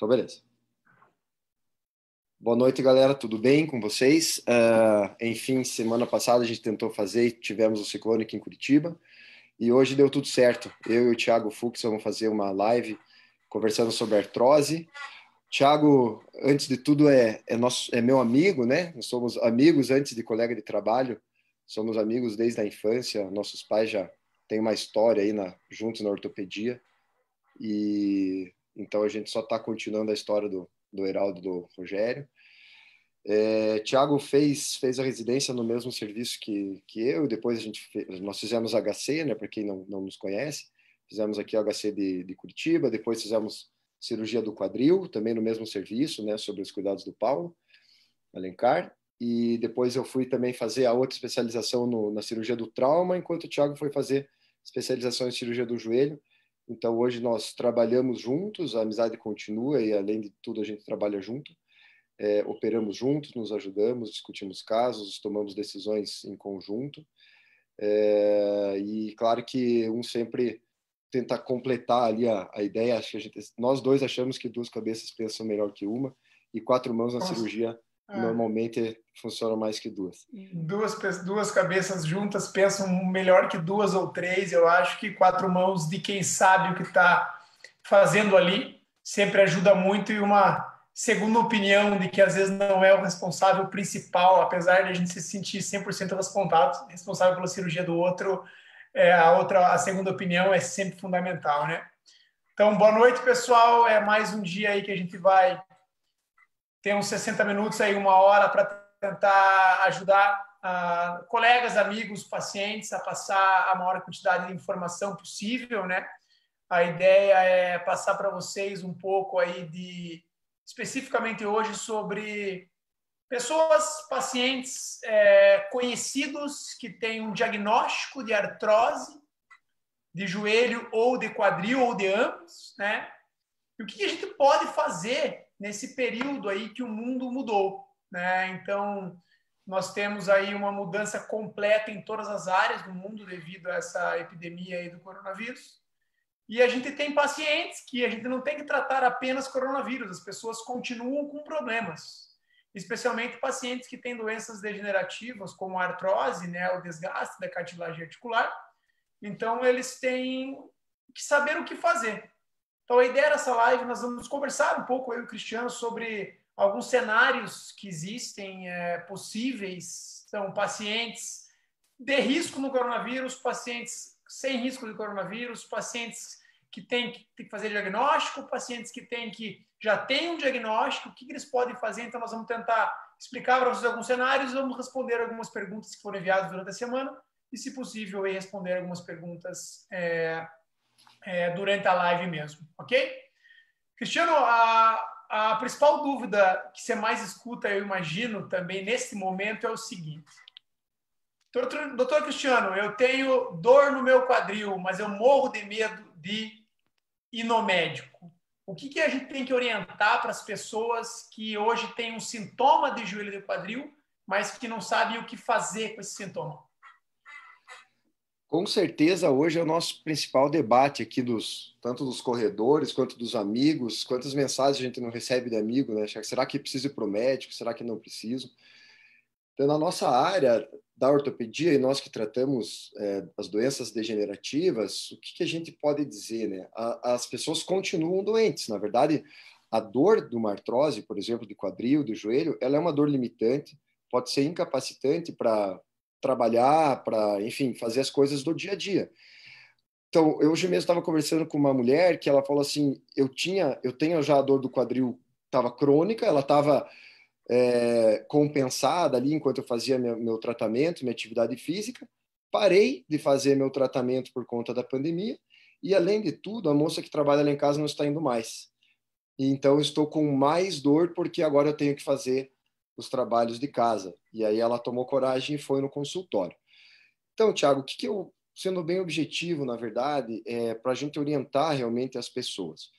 Então, beleza. Boa noite, galera. Tudo bem com vocês? Enfim, semana passada a gente tentou fazer e tivemos o ciclone aqui em Curitiba. E hoje deu tudo certo. Eu e o Thiago Fux vamos fazer uma live conversando sobre artrose. Thiago, antes de tudo, é meu amigo, né? Nós somos amigos antes de colega de trabalho. Somos amigos desde a infância. Nossos pais já têm uma história aí juntos na ortopedia. E então a gente só está continuando a história do Heraldo e do Rogério. Thiago fez a residência no mesmo serviço que eu, depois nós fizemos HC, né, para quem não nos conhece, fizemos aqui o HC de Curitiba, depois fizemos cirurgia do quadril, também no mesmo serviço, né, sobre os cuidados do Paulo Alencar, e depois eu fui também fazer a outra especialização na cirurgia do trauma, enquanto o Thiago foi fazer especialização em cirurgia do joelho. Então hoje nós trabalhamos juntos, a amizade continua e além de tudo a gente trabalha junto. Operamos juntos, nos ajudamos, discutimos casos, tomamos decisões em conjunto. E claro que um sempre tenta completar ali a ideia. Acho que nós dois achamos que duas cabeças pensam melhor que uma, e quatro mãos na cirurgia normalmente funcionam mais que duas. Duas cabeças juntas pensam melhor que duas ou três. Eu acho que quatro mãos de quem sabe o que está fazendo ali sempre ajuda muito, e uma segunda opinião de que às vezes não é o responsável principal, apesar de a gente se sentir 100% responsável pela cirurgia do outro, a segunda opinião é sempre fundamental, né? Então, boa noite, pessoal. É mais um dia aí que a gente vai ter uns 60 minutos aí, uma hora, para tentar ajudar colegas, amigos, pacientes a passar a maior quantidade de informação possível, né? A ideia é passar para vocês um pouco aí especificamente hoje, sobre pessoas, pacientes conhecidos que têm um diagnóstico de artrose de joelho ou de quadril ou de ambos, né? E o que a gente pode fazer nesse período aí que o mundo mudou, né? Então, nós temos aí uma mudança completa em todas as áreas do mundo devido a essa epidemia aí do coronavírus. E a gente tem pacientes que a gente não tem que tratar apenas coronavírus, as pessoas continuam com problemas, especialmente pacientes que têm doenças degenerativas, como a artrose, né, o desgaste da cartilagem articular. Então, eles têm que saber o que fazer. Então, a ideia dessa live, nós vamos conversar um pouco, eu e o Cristiano, sobre alguns cenários que existem possíveis. São pacientes de risco no coronavírus, pacientes sem risco de coronavírus, pacientes que têm que fazer diagnóstico, pacientes que já têm um diagnóstico, o que eles podem fazer. Então, nós vamos tentar explicar para vocês alguns cenários, vamos responder algumas perguntas que foram enviadas durante a semana e, se possível, responder algumas perguntas durante a live mesmo, ok? Cristiano, a principal dúvida que você mais escuta, eu imagino, também nesse momento é o seguinte: doutor Cristiano, eu tenho dor no meu quadril, mas eu morro de medo de ir no médico. O que a gente tem que orientar para as pessoas que hoje têm um sintoma de joelho de quadril, mas que não sabem o que fazer com esse sintoma? Com certeza, hoje é o nosso principal debate aqui, tanto dos corredores, quanto dos amigos. Quantas mensagens a gente não recebe de amigo, né? Será que preciso ir para o médico? Será que não preciso? Então, na nossa área da ortopedia, e nós que tratamos as doenças degenerativas, o que a gente pode dizer, né? As pessoas continuam doentes. Na verdade, a dor de uma artrose, por exemplo, de quadril, do joelho, ela é uma dor limitante, pode ser incapacitante para trabalhar, para, enfim, fazer as coisas do dia a dia. Então, eu hoje mesmo estava conversando com uma mulher que ela falou assim, eu tenho já a dor do quadril, estava crônica, ela estava compensada ali enquanto eu fazia meu tratamento, minha atividade física, parei de fazer meu tratamento por conta da pandemia e, além de tudo, a moça que trabalha lá em casa não está indo mais. E, então, estou com mais dor porque agora eu tenho que fazer os trabalhos de casa. E aí ela tomou coragem e foi no consultório. Então, Thiago, o que eu, sendo bem objetivo, na verdade, para a gente orientar realmente as pessoas.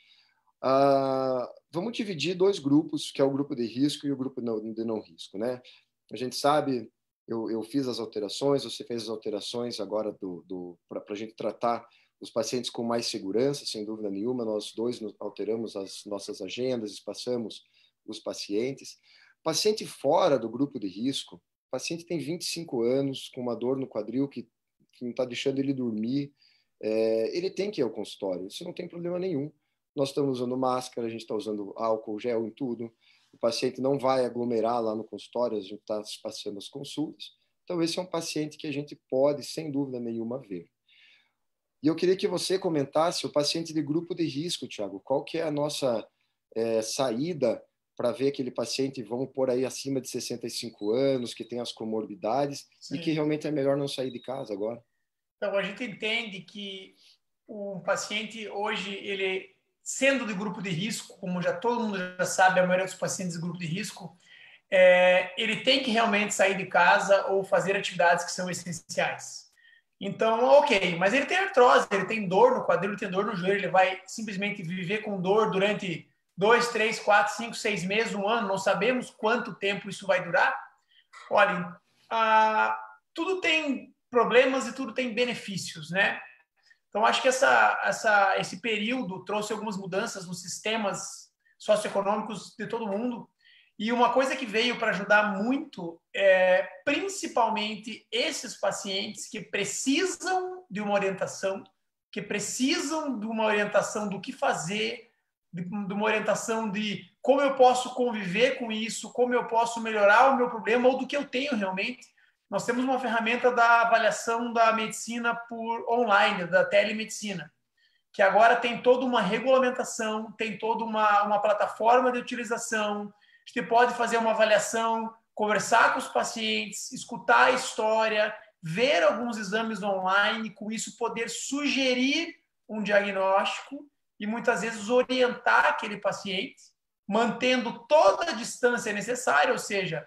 Vamos dividir dois grupos, que é o grupo de risco e o grupo de não risco, né? A gente sabe, eu fiz as alterações, você fez as alterações agora para a gente tratar os pacientes com mais segurança, sem dúvida nenhuma, nós dois alteramos as nossas agendas, espaçamos os pacientes. Paciente fora do grupo de risco, paciente tem 25 anos, com uma dor no quadril que não está deixando ele dormir, ele tem que ir ao consultório, isso não tem problema nenhum. Nós estamos usando máscara, a gente está usando álcool gel em tudo, o paciente não vai aglomerar lá no consultório, a gente está passando as consultas. Então, esse é um paciente que a gente pode, sem dúvida nenhuma, ver. E eu queria que você comentasse o paciente de grupo de risco, Thiago. Qual que é a nossa saída para ver aquele paciente, vamos por aí, acima de 65 anos, que tem as comorbidades, Sim. e que realmente é melhor não sair de casa agora? Então, a gente entende que o paciente hoje, ele sendo de grupo de risco, como já todo mundo já sabe, a maioria dos pacientes de grupo de risco, ele tem que realmente sair de casa ou fazer atividades que são essenciais. Então, ok, mas ele tem artrose, ele tem dor no quadril, ele tem dor no joelho, ele vai simplesmente viver com dor durante 2, 3, 4, 5, 6 meses, um ano, não sabemos quanto tempo isso vai durar. Olha, tudo tem problemas e tudo tem benefícios, né? Então, acho que esse período trouxe algumas mudanças nos sistemas socioeconômicos de todo mundo. E uma coisa que veio para ajudar muito principalmente esses pacientes que precisam de uma orientação, que precisam de uma orientação do que fazer, de uma orientação de como eu posso conviver com isso, como eu posso melhorar o meu problema ou do que eu tenho realmente. Nós temos uma ferramenta da avaliação da medicina por online, da telemedicina, que agora tem toda uma regulamentação, tem toda uma plataforma de utilização. A gente pode fazer uma avaliação, conversar com os pacientes, escutar a história, ver alguns exames online, com isso poder sugerir um diagnóstico e muitas vezes orientar aquele paciente, mantendo toda a distância necessária, ou seja,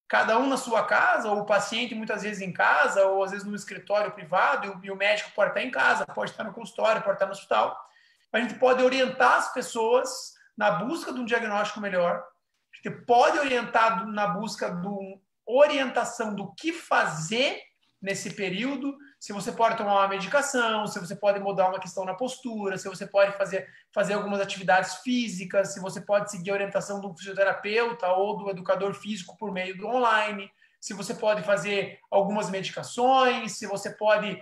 cada um na sua casa, ou o paciente muitas vezes em casa, ou às vezes no escritório privado, e o médico pode estar em casa, pode estar no consultório, pode estar no hospital. A gente pode orientar as pessoas na busca de um diagnóstico melhor, a gente pode orientar na busca de uma orientação do que fazer nesse período, se você pode tomar uma medicação, se você pode mudar uma questão na postura, se você pode fazer algumas atividades físicas, se você pode seguir a orientação do fisioterapeuta ou do educador físico por meio do online, se você pode fazer algumas medicações, se você pode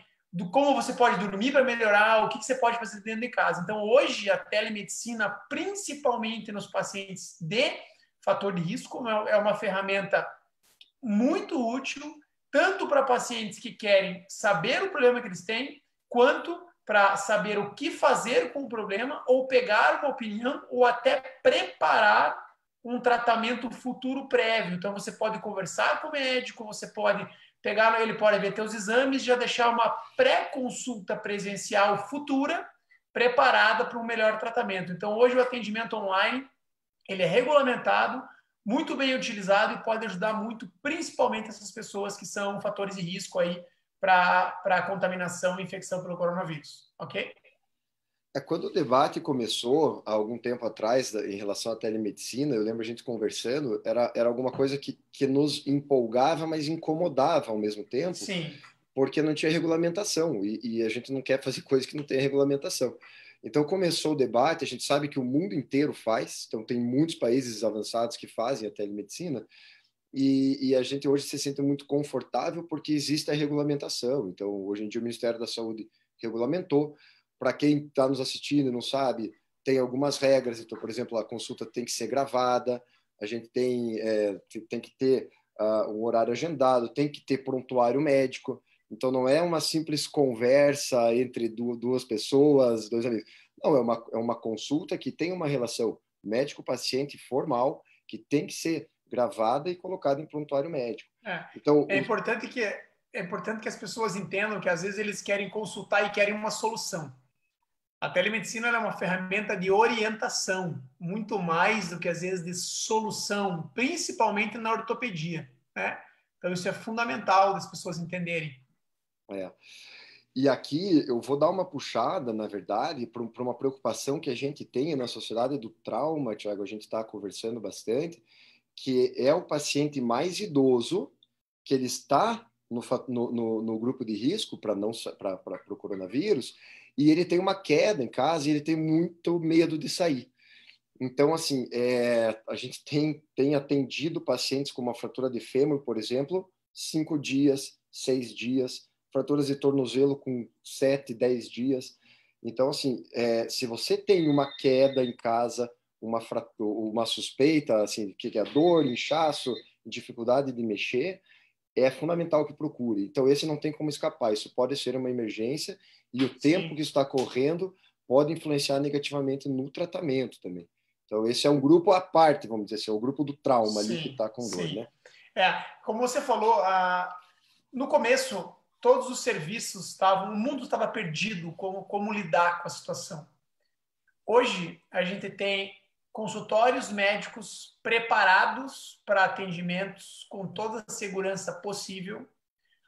como você pode dormir para melhorar, o que você pode fazer dentro de casa. Então, hoje, a telemedicina, principalmente nos pacientes de fator de risco, é uma ferramenta muito útil, tanto para pacientes que querem saber o problema que eles têm, quanto para saber o que fazer com o problema, ou pegar uma opinião, ou até preparar um tratamento futuro prévio. Então, você pode conversar com o médico, você pode pegar, ele pode ver teus exames, já deixar uma pré-consulta presencial futura, preparada para um melhor tratamento. Então, hoje o atendimento online, ele é regulamentado, muito bem utilizado e pode ajudar muito, principalmente essas pessoas que são fatores de risco aí para a contaminação e infecção pelo coronavírus, ok? Quando o debate começou, há algum tempo atrás, em relação à telemedicina, eu lembro a gente conversando, era alguma coisa que nos empolgava, mas incomodava ao mesmo tempo, Sim. Porque não tinha regulamentação, e a gente não quer fazer coisa que não tem regulamentação. Então começou o debate, a gente sabe que o mundo inteiro faz, então tem muitos países avançados que fazem a telemedicina, e a gente hoje se sente muito confortável porque existe a regulamentação. Então, hoje em dia, o Ministério da Saúde regulamentou. Para quem está nos assistindo e não sabe, tem algumas regras. Então, por exemplo, a consulta tem que ser gravada, a gente tem que ter um horário agendado, tem que ter prontuário médico. Então, não é uma simples conversa entre duas pessoas, dois amigos. Não, é uma consulta que tem uma relação médico-paciente formal, que tem que ser gravada e colocada em prontuário médico. Então, é importante que as pessoas entendam que às vezes eles querem consultar e querem uma solução. A telemedicina é uma ferramenta de orientação, muito mais do que às vezes de solução, principalmente na ortopedia, né? Então isso é fundamental das pessoas entenderem. E aqui eu vou dar uma puxada, na verdade, para uma preocupação que a gente tem na sociedade do trauma, Thiago, a gente está conversando bastante, que é o paciente mais idoso, que ele está no grupo de risco para o coronavírus, e ele tem uma queda em casa e ele tem muito medo de sair. Então, assim, a gente tem atendido pacientes com uma fratura de fêmur, por exemplo, 5 dias, 6 dias, fraturas de tornozelo com 7, 10 dias. Então, assim, se você tem uma queda em casa, uma suspeita, assim, que é dor, inchaço, dificuldade de mexer, é fundamental que procure. Então, esse não tem como escapar. Isso pode ser uma emergência e o tempo que está correndo pode influenciar negativamente no tratamento também. Então, esse é um grupo à parte, vamos dizer assim, é o grupo do trauma ali que está com dor, né? Como você falou, no começo, todos os serviços estavam, o mundo estava perdido como lidar com a situação. Hoje, a gente tem consultórios médicos preparados para atendimentos com toda a segurança possível,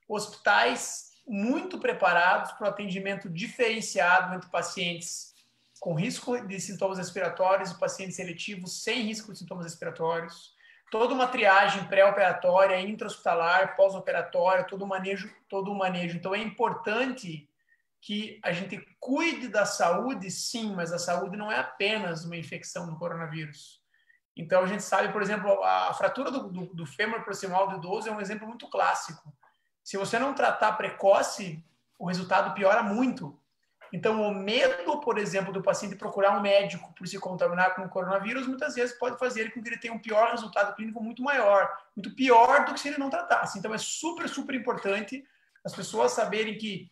hospitais muito preparados para o atendimento diferenciado entre pacientes com risco de sintomas respiratórios e pacientes seletivos sem risco de sintomas respiratórios, toda uma triagem pré-operatória, intra-hospitalar, pós-operatória, todo o manejo. Então, é importante que a gente cuide da saúde, sim, mas a saúde não é apenas uma infecção do coronavírus. Então, a gente sabe, por exemplo, a fratura do fêmur proximal do idoso é um exemplo muito clássico. Se você não tratar precoce, o resultado piora muito. Então, o medo, por exemplo, do paciente procurar um médico por se contaminar com o coronavírus, muitas vezes pode fazer com que ele tenha um pior resultado clínico muito maior, muito pior do que se ele não tratasse. Então, é super, super importante as pessoas saberem que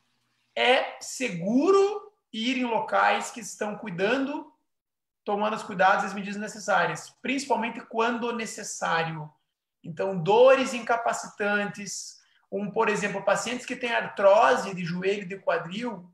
é seguro ir em locais que estão cuidando, tomando os cuidados e as medidas necessárias, principalmente quando necessário. Então, dores incapacitantes, por exemplo, pacientes que têm artrose de joelho e de quadril.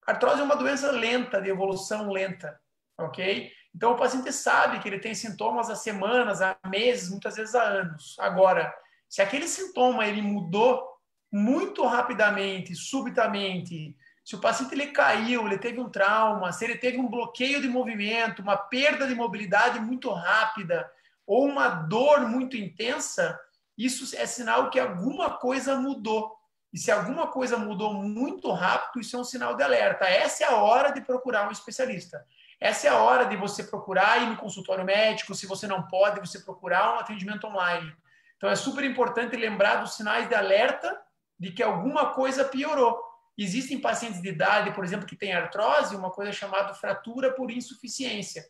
Artrose é uma doença lenta, de evolução lenta, ok? Então, o paciente sabe que ele tem sintomas há semanas, há meses, muitas vezes há anos. Agora, se aquele sintoma ele mudou muito rapidamente, subitamente, se o paciente ele caiu, ele teve um trauma, se ele teve um bloqueio de movimento, uma perda de mobilidade muito rápida ou uma dor muito intensa, isso é sinal que alguma coisa mudou. E se alguma coisa mudou muito rápido, isso é um sinal de alerta. Essa é a hora de procurar um especialista. Essa é a hora de você procurar ir no consultório médico. Se você não pode, você procurar um atendimento online. Então, é super importante lembrar dos sinais de alerta de que alguma coisa piorou. Existem pacientes de idade, por exemplo, que têm artrose, uma coisa chamada fratura por insuficiência,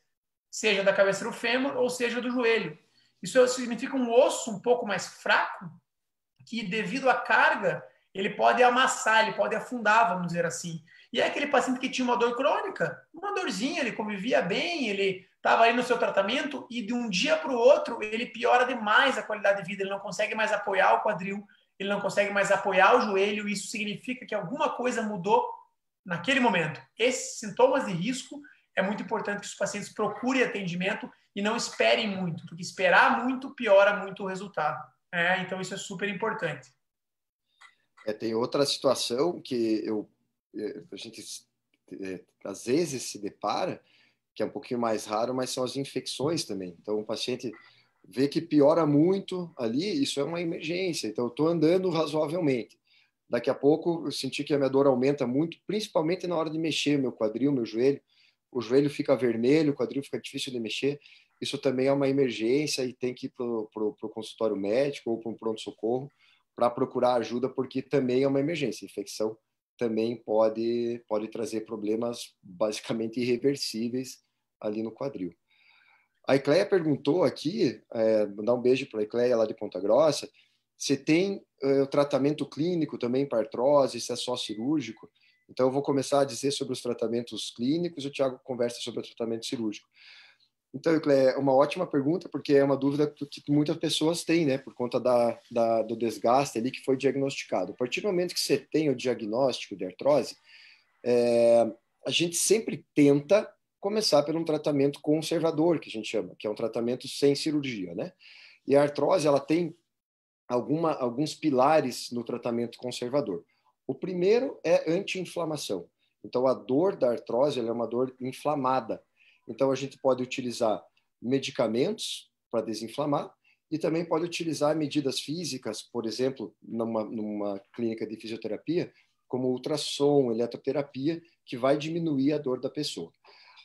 seja da cabeça do fêmur ou seja do joelho. Isso significa um osso um pouco mais fraco, que devido à carga, ele pode amassar, ele pode afundar, vamos dizer assim. E é aquele paciente que tinha uma dor crônica, uma dorzinha, ele convivia bem, ele estava aí no seu tratamento e de um dia para o outro ele piora demais a qualidade de vida, ele não consegue mais apoiar o quadril, ele não consegue mais apoiar o joelho, isso significa que alguma coisa mudou naquele momento. Esses sintomas de risco é muito importante que os pacientes procurem atendimento e não esperem muito, porque esperar muito piora muito o resultado. Então isso é super importante. Tem outra situação que a gente às vezes se depara, que é um pouquinho mais raro, mas são as infecções também. Então, o paciente vê que piora muito ali, isso é uma emergência. Então, eu estou andando razoavelmente. Daqui a pouco, eu senti que a minha dor aumenta muito, principalmente na hora de mexer meu quadril, meu joelho. O joelho fica vermelho, o quadril fica difícil de mexer. Isso também é uma emergência e tem que ir para o consultório médico ou para um pronto-socorro para procurar ajuda, porque também é uma emergência. Infecção também pode trazer problemas basicamente irreversíveis ali no quadril. A Ecleia perguntou aqui, mandar um beijo para a Ecleia lá de Ponta Grossa, se tem o tratamento clínico também para artrose, se é só cirúrgico. Então, eu vou começar a dizer sobre os tratamentos clínicos e o Thiago conversa sobre o tratamento cirúrgico. Então, Ecleia, é uma ótima pergunta, porque é uma dúvida que muitas pessoas têm, né, por conta do desgaste ali que foi diagnosticado. A partir do momento que você tem o diagnóstico de artrose, a gente sempre tenta começar por um tratamento conservador, que a gente chama, que é um tratamento sem cirurgia, né? E a artrose, ela tem alguns pilares no tratamento conservador. O primeiro é anti-inflamação. Então, a dor da artrose ela é uma dor inflamada. Então, a gente pode utilizar medicamentos para desinflamar e também pode utilizar medidas físicas, por exemplo, numa clínica de fisioterapia, como ultrassom, eletroterapia, que vai diminuir a dor da pessoa.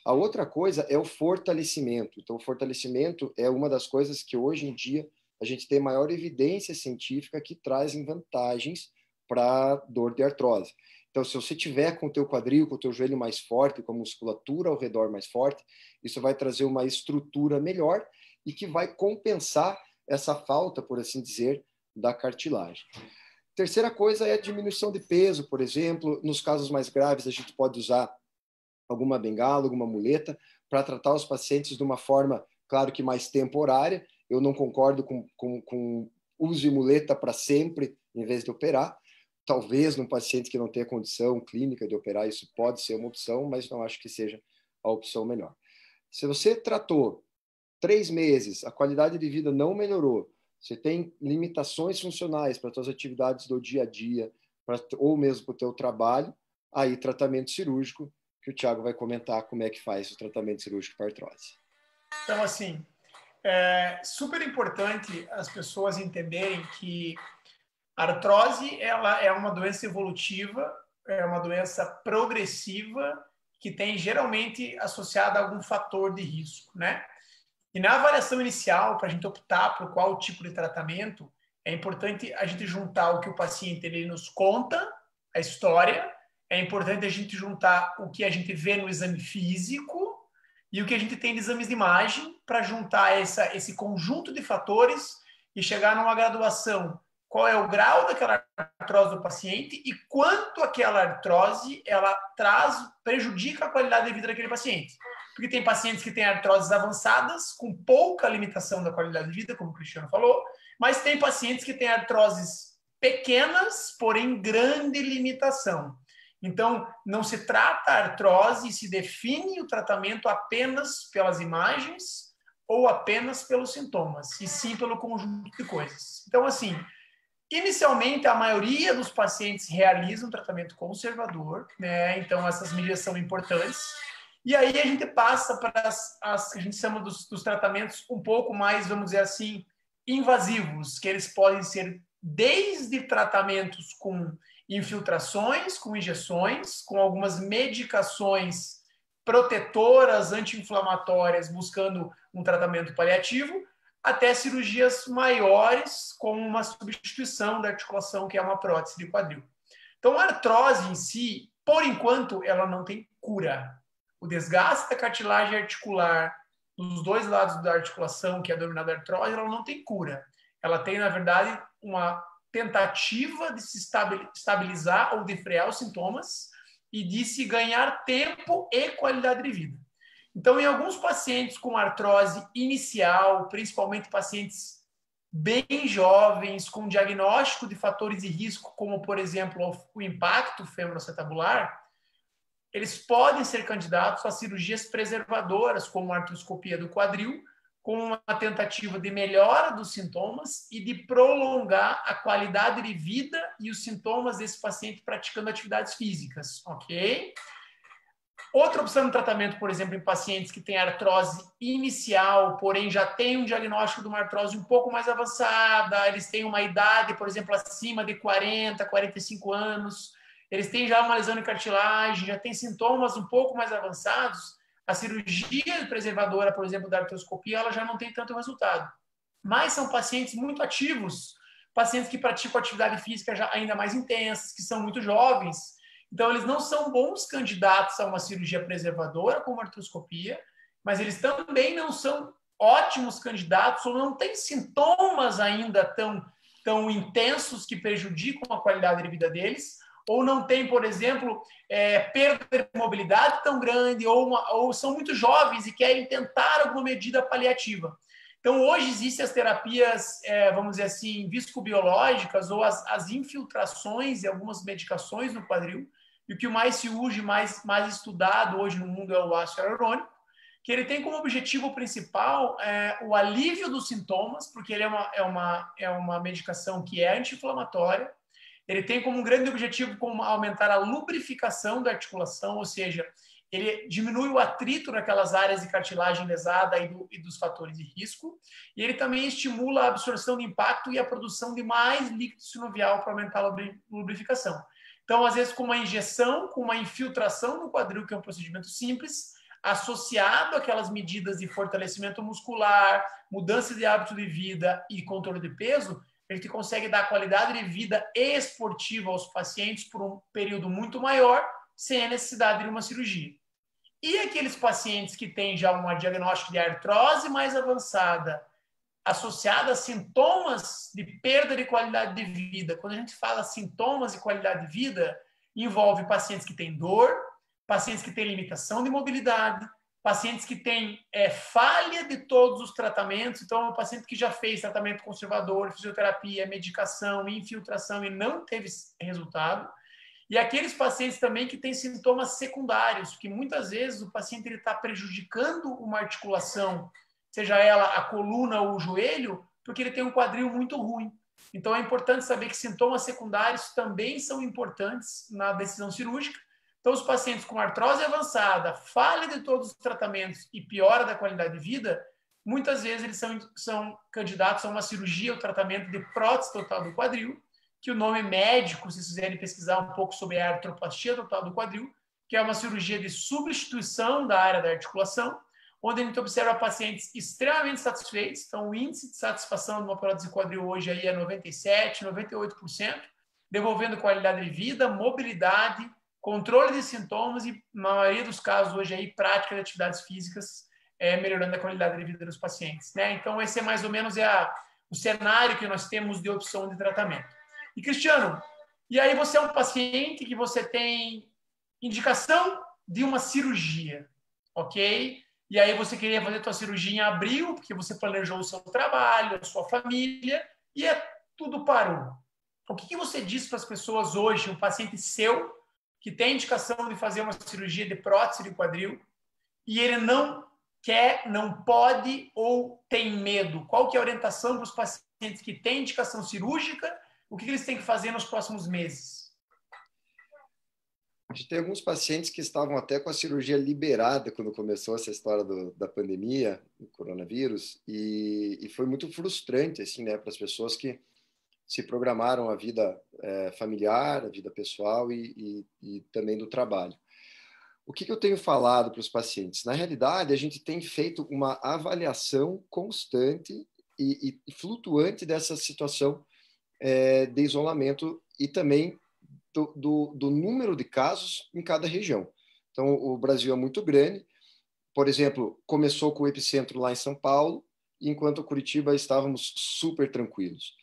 A outra coisa é o fortalecimento. Então, o fortalecimento é uma das coisas que hoje em dia a gente tem maior evidência científica que trazem vantagens para dor de artrose. Então, se você tiver com o teu quadril, com o teu joelho mais forte, com a musculatura ao redor mais forte, isso vai trazer uma estrutura melhor e que vai compensar essa falta, por assim dizer, da cartilagem. Terceira coisa é a diminuição de peso, por exemplo. Nos casos mais graves, a gente pode usar alguma bengala, alguma muleta, para tratar os pacientes de uma forma, claro que mais temporária. Eu não concordo com uso de muleta para sempre, em vez de operar. Talvez num paciente que não tenha condição clínica de operar, isso pode ser uma opção, mas não acho que seja a opção melhor. Se você tratou 3 meses, a qualidade de vida não melhorou, você tem limitações funcionais para as suas atividades do dia a dia, ou mesmo para o teu trabalho, aí tratamento cirúrgico, que o Thiago vai comentar como é que faz o tratamento cirúrgico para artrose. Então, assim, é super importante as pessoas entenderem que a artrose ela é uma doença evolutiva, é uma doença progressiva que tem geralmente associada a algum fator de risco, né? E na avaliação inicial, para a gente optar por qual tipo de tratamento, é importante a gente juntar o que o paciente ele nos conta, a história, é importante a gente juntar o que a gente vê no exame físico e o que a gente tem de exames de imagem para juntar esse conjunto de fatores e chegar numa graduação. Qual é o grau daquela artrose do paciente e quanto aquela artrose ela prejudica a qualidade de vida daquele paciente. Porque tem pacientes que têm artroses avançadas, com pouca limitação da qualidade de vida, como o Cristiano falou, mas tem pacientes que têm artroses pequenas, porém grande limitação. Então, não se trata a artrose e se define o tratamento apenas pelas imagens ou apenas pelos sintomas, e sim pelo conjunto de coisas. Então, assim, inicialmente, a maioria dos pacientes realiza um tratamento conservador, né? Então, essas medidas são importantes. E aí a gente passa para as que a gente chama dos tratamentos um pouco mais, vamos dizer assim, invasivos, que eles podem ser desde tratamentos com infiltrações, com injeções, com algumas medicações protetoras, anti-inflamatórias, buscando um tratamento paliativo, até cirurgias maiores, como uma substituição da articulação, que é uma prótese de quadril. Então, a artrose em si, por enquanto, ela não tem cura. O desgaste da cartilagem articular dos dois lados da articulação, que é a denominada artrose, ela não tem cura. Ela tem, na verdade, uma tentativa de se estabilizar ou de frear os sintomas e de se ganhar tempo e qualidade de vida. Então, em alguns pacientes com artrose inicial, principalmente pacientes bem jovens, com diagnóstico de fatores de risco, como, por exemplo, o impacto femoroacetabular, eles podem ser candidatos a cirurgias preservadoras, como a artroscopia do quadril, com uma tentativa de melhora dos sintomas e de prolongar a qualidade de vida e os sintomas desse paciente praticando atividades físicas, ok? Outra opção de tratamento, por exemplo, em pacientes que têm artrose inicial, porém já têm um diagnóstico de uma artrose um pouco mais avançada, eles têm uma idade, por exemplo, acima de 40, 45 anos, eles têm já uma lesão de cartilagem, já têm sintomas um pouco mais avançados, a cirurgia preservadora, por exemplo, da artroscopia, ela já não tem tanto resultado. Mas são pacientes muito ativos, pacientes que praticam atividade física já ainda mais intensas, que são muito jovens. Então, eles não são bons candidatos a uma cirurgia preservadora, como a artroscopia, mas eles também não são ótimos candidatos ou não têm sintomas ainda tão intensos que prejudicam a qualidade de vida deles, ou não tem, por exemplo, perda de mobilidade tão grande, ou são muito jovens e querem tentar alguma medida paliativa. Então, hoje existem as terapias, vamos dizer assim, viscobiológicas ou as infiltrações e algumas medicações no quadril, e o que mais se usa, mais estudado hoje no mundo é o ácido hialurônico, que ele tem como objetivo principal o alívio dos sintomas, porque ele é uma medicação que é anti-inflamatória. Ele tem como um grande objetivo como aumentar a lubrificação da articulação, ou seja, ele diminui o atrito naquelas áreas de cartilagem lesada e dos fatores de risco, e ele também estimula a absorção de impacto e a produção de mais líquido sinovial para aumentar a lubrificação. Então, às vezes, com uma injeção, com uma infiltração no quadril, que é um procedimento simples, associado àquelas medidas de fortalecimento muscular, mudança de hábito de vida e controle de peso, a gente consegue dar qualidade de vida esportiva aos pacientes por um período muito maior, sem a necessidade de uma cirurgia. E aqueles pacientes que têm já um diagnóstico de artrose mais avançada, associada a sintomas de perda de qualidade de vida. Quando a gente fala sintomas de qualidade de vida, envolve pacientes que têm dor, pacientes que têm limitação de mobilidade, pacientes que têm falha de todos os tratamentos. Então, um paciente que já fez tratamento conservador, fisioterapia, medicação, infiltração e não teve resultado. E aqueles pacientes também que têm sintomas secundários, porque muitas vezes o paciente está prejudicando uma articulação, seja ela a coluna ou o joelho, porque ele tem um quadril muito ruim. Então, é importante saber que sintomas secundários também são importantes na decisão cirúrgica. Então, os pacientes com artrose avançada, falha de todos os tratamentos e piora da qualidade de vida, muitas vezes eles são candidatos a uma cirurgia ou tratamento de prótese total do quadril, que o nome médico, se vocês quiserem pesquisar um pouco sobre a artroplastia total do quadril, que é uma cirurgia de substituição da área da articulação, onde a gente observa pacientes extremamente satisfeitos. Então, o índice de satisfação de uma prótese de quadril hoje aí é 97%, 98%, devolvendo qualidade de vida, mobilidade, controle de sintomas e, na maioria dos casos hoje aí, prática de atividades físicas, melhorando a qualidade de vida dos pacientes, né? Então, esse é mais ou menos o cenário que nós temos de opção de tratamento. E, Cristiano, e aí você é um paciente que você tem indicação de uma cirurgia, ok? E aí você queria fazer a sua cirurgia em abril, porque você planejou o seu trabalho, a sua família, e tudo parou. O que você diz para as pessoas hoje, um paciente seu, que tem indicação de fazer uma cirurgia de prótese de quadril, e ele não quer, não pode ou tem medo? Qual que é a orientação para os pacientes que têm indicação cirúrgica? O que eles têm que fazer nos próximos meses? A gente tem alguns pacientes que estavam até com a cirurgia liberada quando começou essa história da pandemia, do coronavírus, e foi muito frustrante, assim, né, para as pessoas que se programaram a vida familiar, a vida pessoal e também do trabalho. O que eu tenho falado para os pacientes? Na realidade, a gente tem feito uma avaliação constante e flutuante dessa situação de isolamento e também do número de casos em cada região. Então, o Brasil é muito grande. Por exemplo, começou com o epicentro lá em São Paulo, enquanto Curitiba estávamos super tranquilos.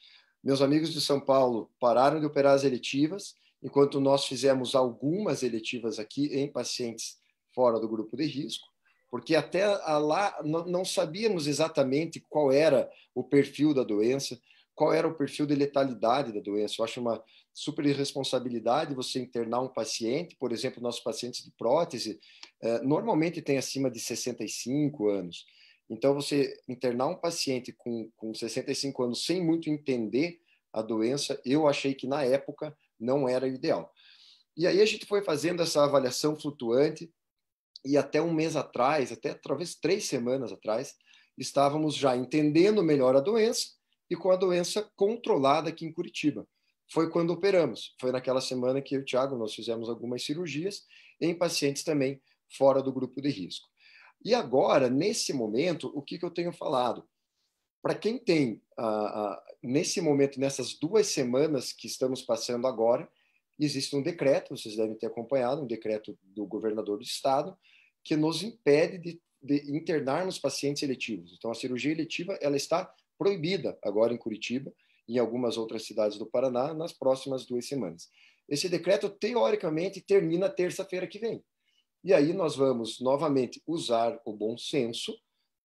Meus amigos de São Paulo pararam de operar as eletivas, enquanto nós fizemos algumas eletivas aqui em pacientes fora do grupo de risco, porque até lá não sabíamos exatamente qual era o perfil da doença, qual era o perfil de letalidade da doença. Eu acho uma super irresponsabilidade você internar um paciente, por exemplo, nossos pacientes de prótese, normalmente tem acima de 65 anos. Então, você internar um paciente com 65 anos sem muito entender a doença, eu achei que na época não era o ideal. E aí a gente foi fazendo essa avaliação flutuante e até um mês atrás, até talvez 3 semanas atrás, estávamos já entendendo melhor a doença e com a doença controlada aqui em Curitiba. Foi quando operamos. Foi naquela semana que eu e o Thiago, nós fizemos algumas cirurgias em pacientes também fora do grupo de risco. E agora, nesse momento, o que eu tenho falado? Para quem tem, nesse momento, nessas 2 semanas que estamos passando agora, existe um decreto, vocês devem ter acompanhado, um decreto do governador do estado, que nos impede de internarmos pacientes eletivos. Então, a cirurgia eletiva ela está proibida agora em Curitiba e em algumas outras cidades do Paraná nas próximas 2 semanas. Esse decreto, teoricamente, termina terça-feira que vem. E aí nós vamos, novamente, usar o bom senso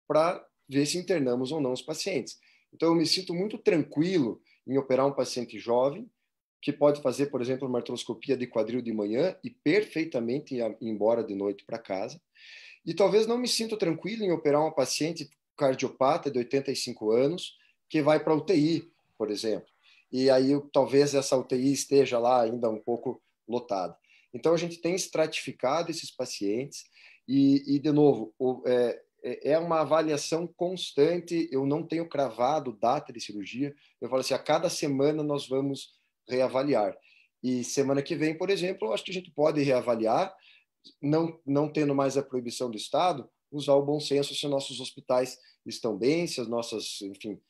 para ver se internamos ou não os pacientes. Então, eu me sinto muito tranquilo em operar um paciente jovem, que pode fazer, por exemplo, uma artroscopia de quadril de manhã e perfeitamente ir embora de noite para casa. E talvez não me sinto tranquilo em operar uma paciente cardiopata de 85 anos que vai para a UTI, por exemplo. E aí talvez essa UTI esteja lá ainda um pouco lotada. Então, a gente tem estratificado esses pacientes e de novo, é uma avaliação constante. Eu não tenho cravado data de cirurgia. Eu falo assim, a cada semana nós vamos reavaliar. E semana que vem, por exemplo, eu acho que a gente pode reavaliar, não tendo mais a proibição do Estado, usar o bom senso se nossos hospitais estão bem, se as nossas, enfim,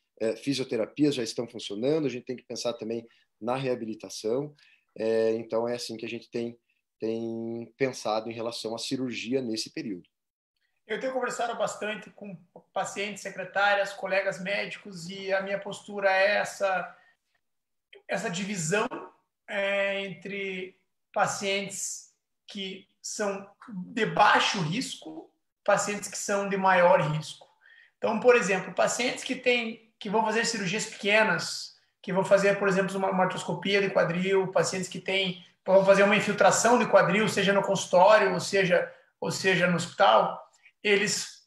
fisioterapias já estão funcionando, a gente tem que pensar também na reabilitação. Então, é assim que a gente tem pensado em relação à cirurgia nesse período. Eu tenho conversado bastante com pacientes, secretárias, colegas médicos, e a minha postura é essa divisão entre pacientes que são de baixo risco, pacientes que são de maior risco. Então, por exemplo, pacientes que vão fazer cirurgias pequenas, que vão fazer, por exemplo, uma artroscopia de quadril, pacientes que vão fazer uma infiltração de quadril, seja no consultório, ou seja no hospital, eles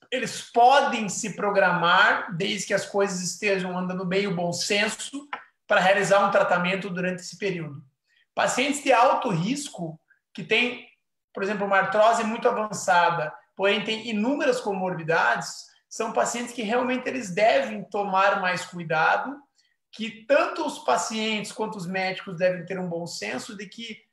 podem se programar, desde que as coisas estejam andando bem, o bom senso, para realizar um tratamento durante esse período. Pacientes de alto risco, que têm, por exemplo, uma artrose muito avançada, porém tem inúmeras comorbidades, são pacientes que realmente eles devem tomar mais cuidado, que tanto os pacientes quanto os médicos devem ter um bom senso de que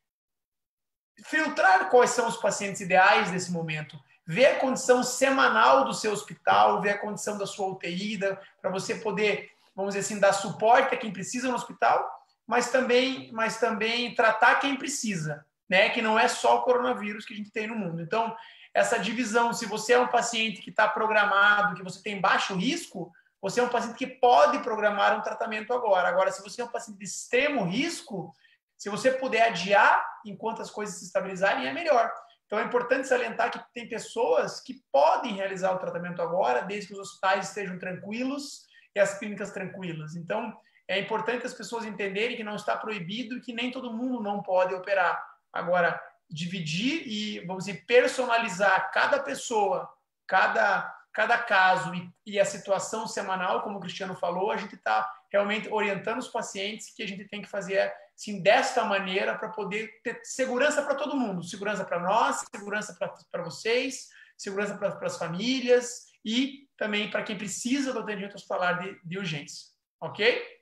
filtrar quais são os pacientes ideais nesse momento, ver a condição semanal do seu hospital, ver a condição da sua UTI, para você poder, vamos dizer assim, dar suporte a quem precisa no hospital, mas também tratar quem precisa, né? Que não é só o coronavírus que a gente tem no mundo. Então, essa divisão, se você é um paciente que está programado, que você tem baixo risco, você é um paciente que pode programar um tratamento agora. Agora, se você é um paciente de extremo risco, se você puder adiar enquanto as coisas se estabilizarem, é melhor. Então, é importante salientar que tem pessoas que podem realizar o tratamento agora, desde que os hospitais estejam tranquilos e as clínicas tranquilas. Então, é importante as pessoas entenderem que não está proibido e que nem todo mundo não pode operar. Agora, dividir e, vamos dizer, personalizar cada pessoa, cada caso e a situação semanal, como o Cristiano falou, a gente está realmente orientando os pacientes que a gente tem que fazer assim, desta maneira para poder ter segurança para todo mundo, segurança para nós, segurança para vocês, segurança para as famílias e também para quem precisa do atendimento hospitalar de urgência, ok?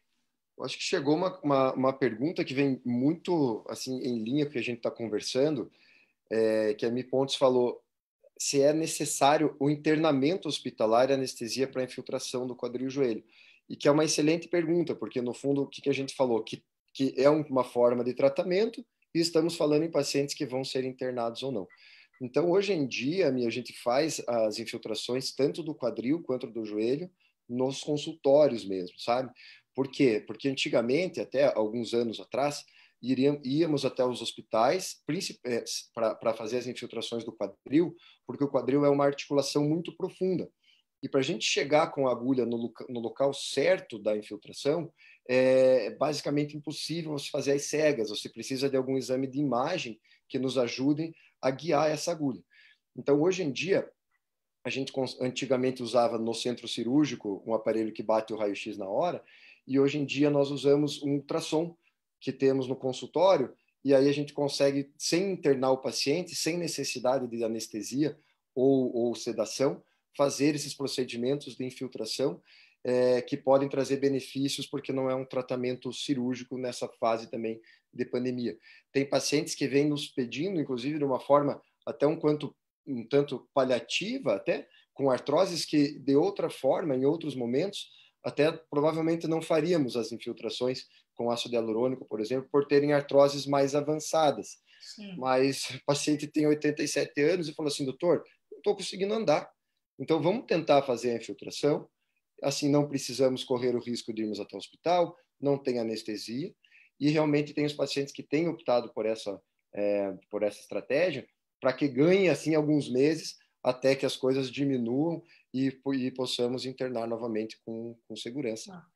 Eu acho que chegou uma pergunta que vem muito assim em linha com o que a gente está conversando, que a Mi Pontes falou se é necessário o internamento hospitalar e anestesia para infiltração do quadril e joelho. E que é uma excelente pergunta, porque no fundo o que a gente falou? Que é uma forma de tratamento e estamos falando em pacientes que vão ser internados ou não. Então, hoje em dia, a gente faz as infiltrações tanto do quadril quanto do joelho nos consultórios mesmo, sabe? Por quê? Porque antigamente, até alguns anos atrás, íamos até os hospitais para fazer as infiltrações do quadril, porque o quadril é uma articulação muito profunda. E para a gente chegar com a agulha no local certo da infiltração, é basicamente impossível você fazer as cegas. Você precisa de algum exame de imagem que nos ajudem a guiar essa agulha. Então, hoje em dia, a gente antigamente usava no centro cirúrgico um aparelho que bate o raio-x na hora, e hoje em dia nós usamos um ultrassom que temos no consultório, e aí a gente consegue, sem internar o paciente, sem necessidade de anestesia ou sedação, fazer esses procedimentos de infiltração que podem trazer benefícios, porque não é um tratamento cirúrgico nessa fase também de pandemia. Tem pacientes que vêm nos pedindo, inclusive de uma forma até um tanto paliativa, até com artroses que, de outra forma, em outros momentos, até provavelmente não faríamos as infiltrações com ácido hialurônico, por exemplo, por terem artroses mais avançadas. Sim. Mas o paciente tem 87 anos e falou assim, doutor, não estou conseguindo andar. Então, vamos tentar fazer a infiltração. Assim, não precisamos correr o risco de irmos até o hospital, não tem anestesia. E realmente tem os pacientes que têm optado por essa estratégia para que ganhem, assim, alguns meses até que as coisas diminuam e possamos internar novamente com segurança.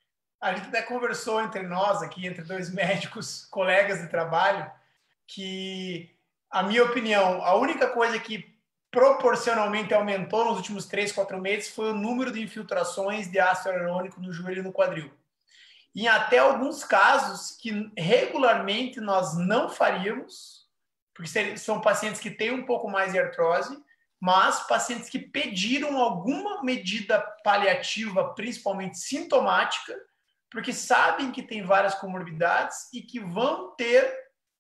A gente até conversou entre nós aqui, entre dois médicos, colegas de trabalho, que, a minha opinião, a única coisa que proporcionalmente aumentou nos últimos 3, 4 meses foi o número de infiltrações de ácido hialurônico no joelho e no quadril. E até alguns casos que regularmente nós não faríamos, porque são pacientes que têm um pouco mais de artrose, mas pacientes que pediram alguma medida paliativa, principalmente sintomática, porque sabem que tem várias comorbidades e que vão ter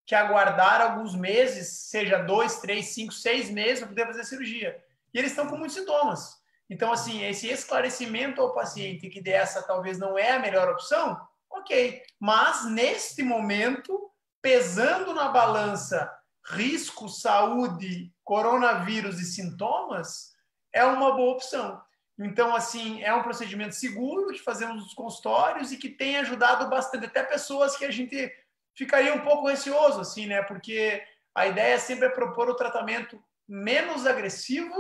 que aguardar alguns meses, seja 2, 3, 5, 6 meses para poder fazer a cirurgia. E eles estão com muitos sintomas. Então, assim, esse esclarecimento ao paciente que dessa talvez não é a melhor opção, ok. Mas, neste momento, pesando na balança risco, saúde, coronavírus e sintomas, é uma boa opção. Então, assim, é um procedimento seguro de fazermos nos consultórios e que tem ajudado bastante até pessoas que a gente ficaria um pouco receoso, assim, né? Porque a ideia sempre é propor o tratamento menos agressivo,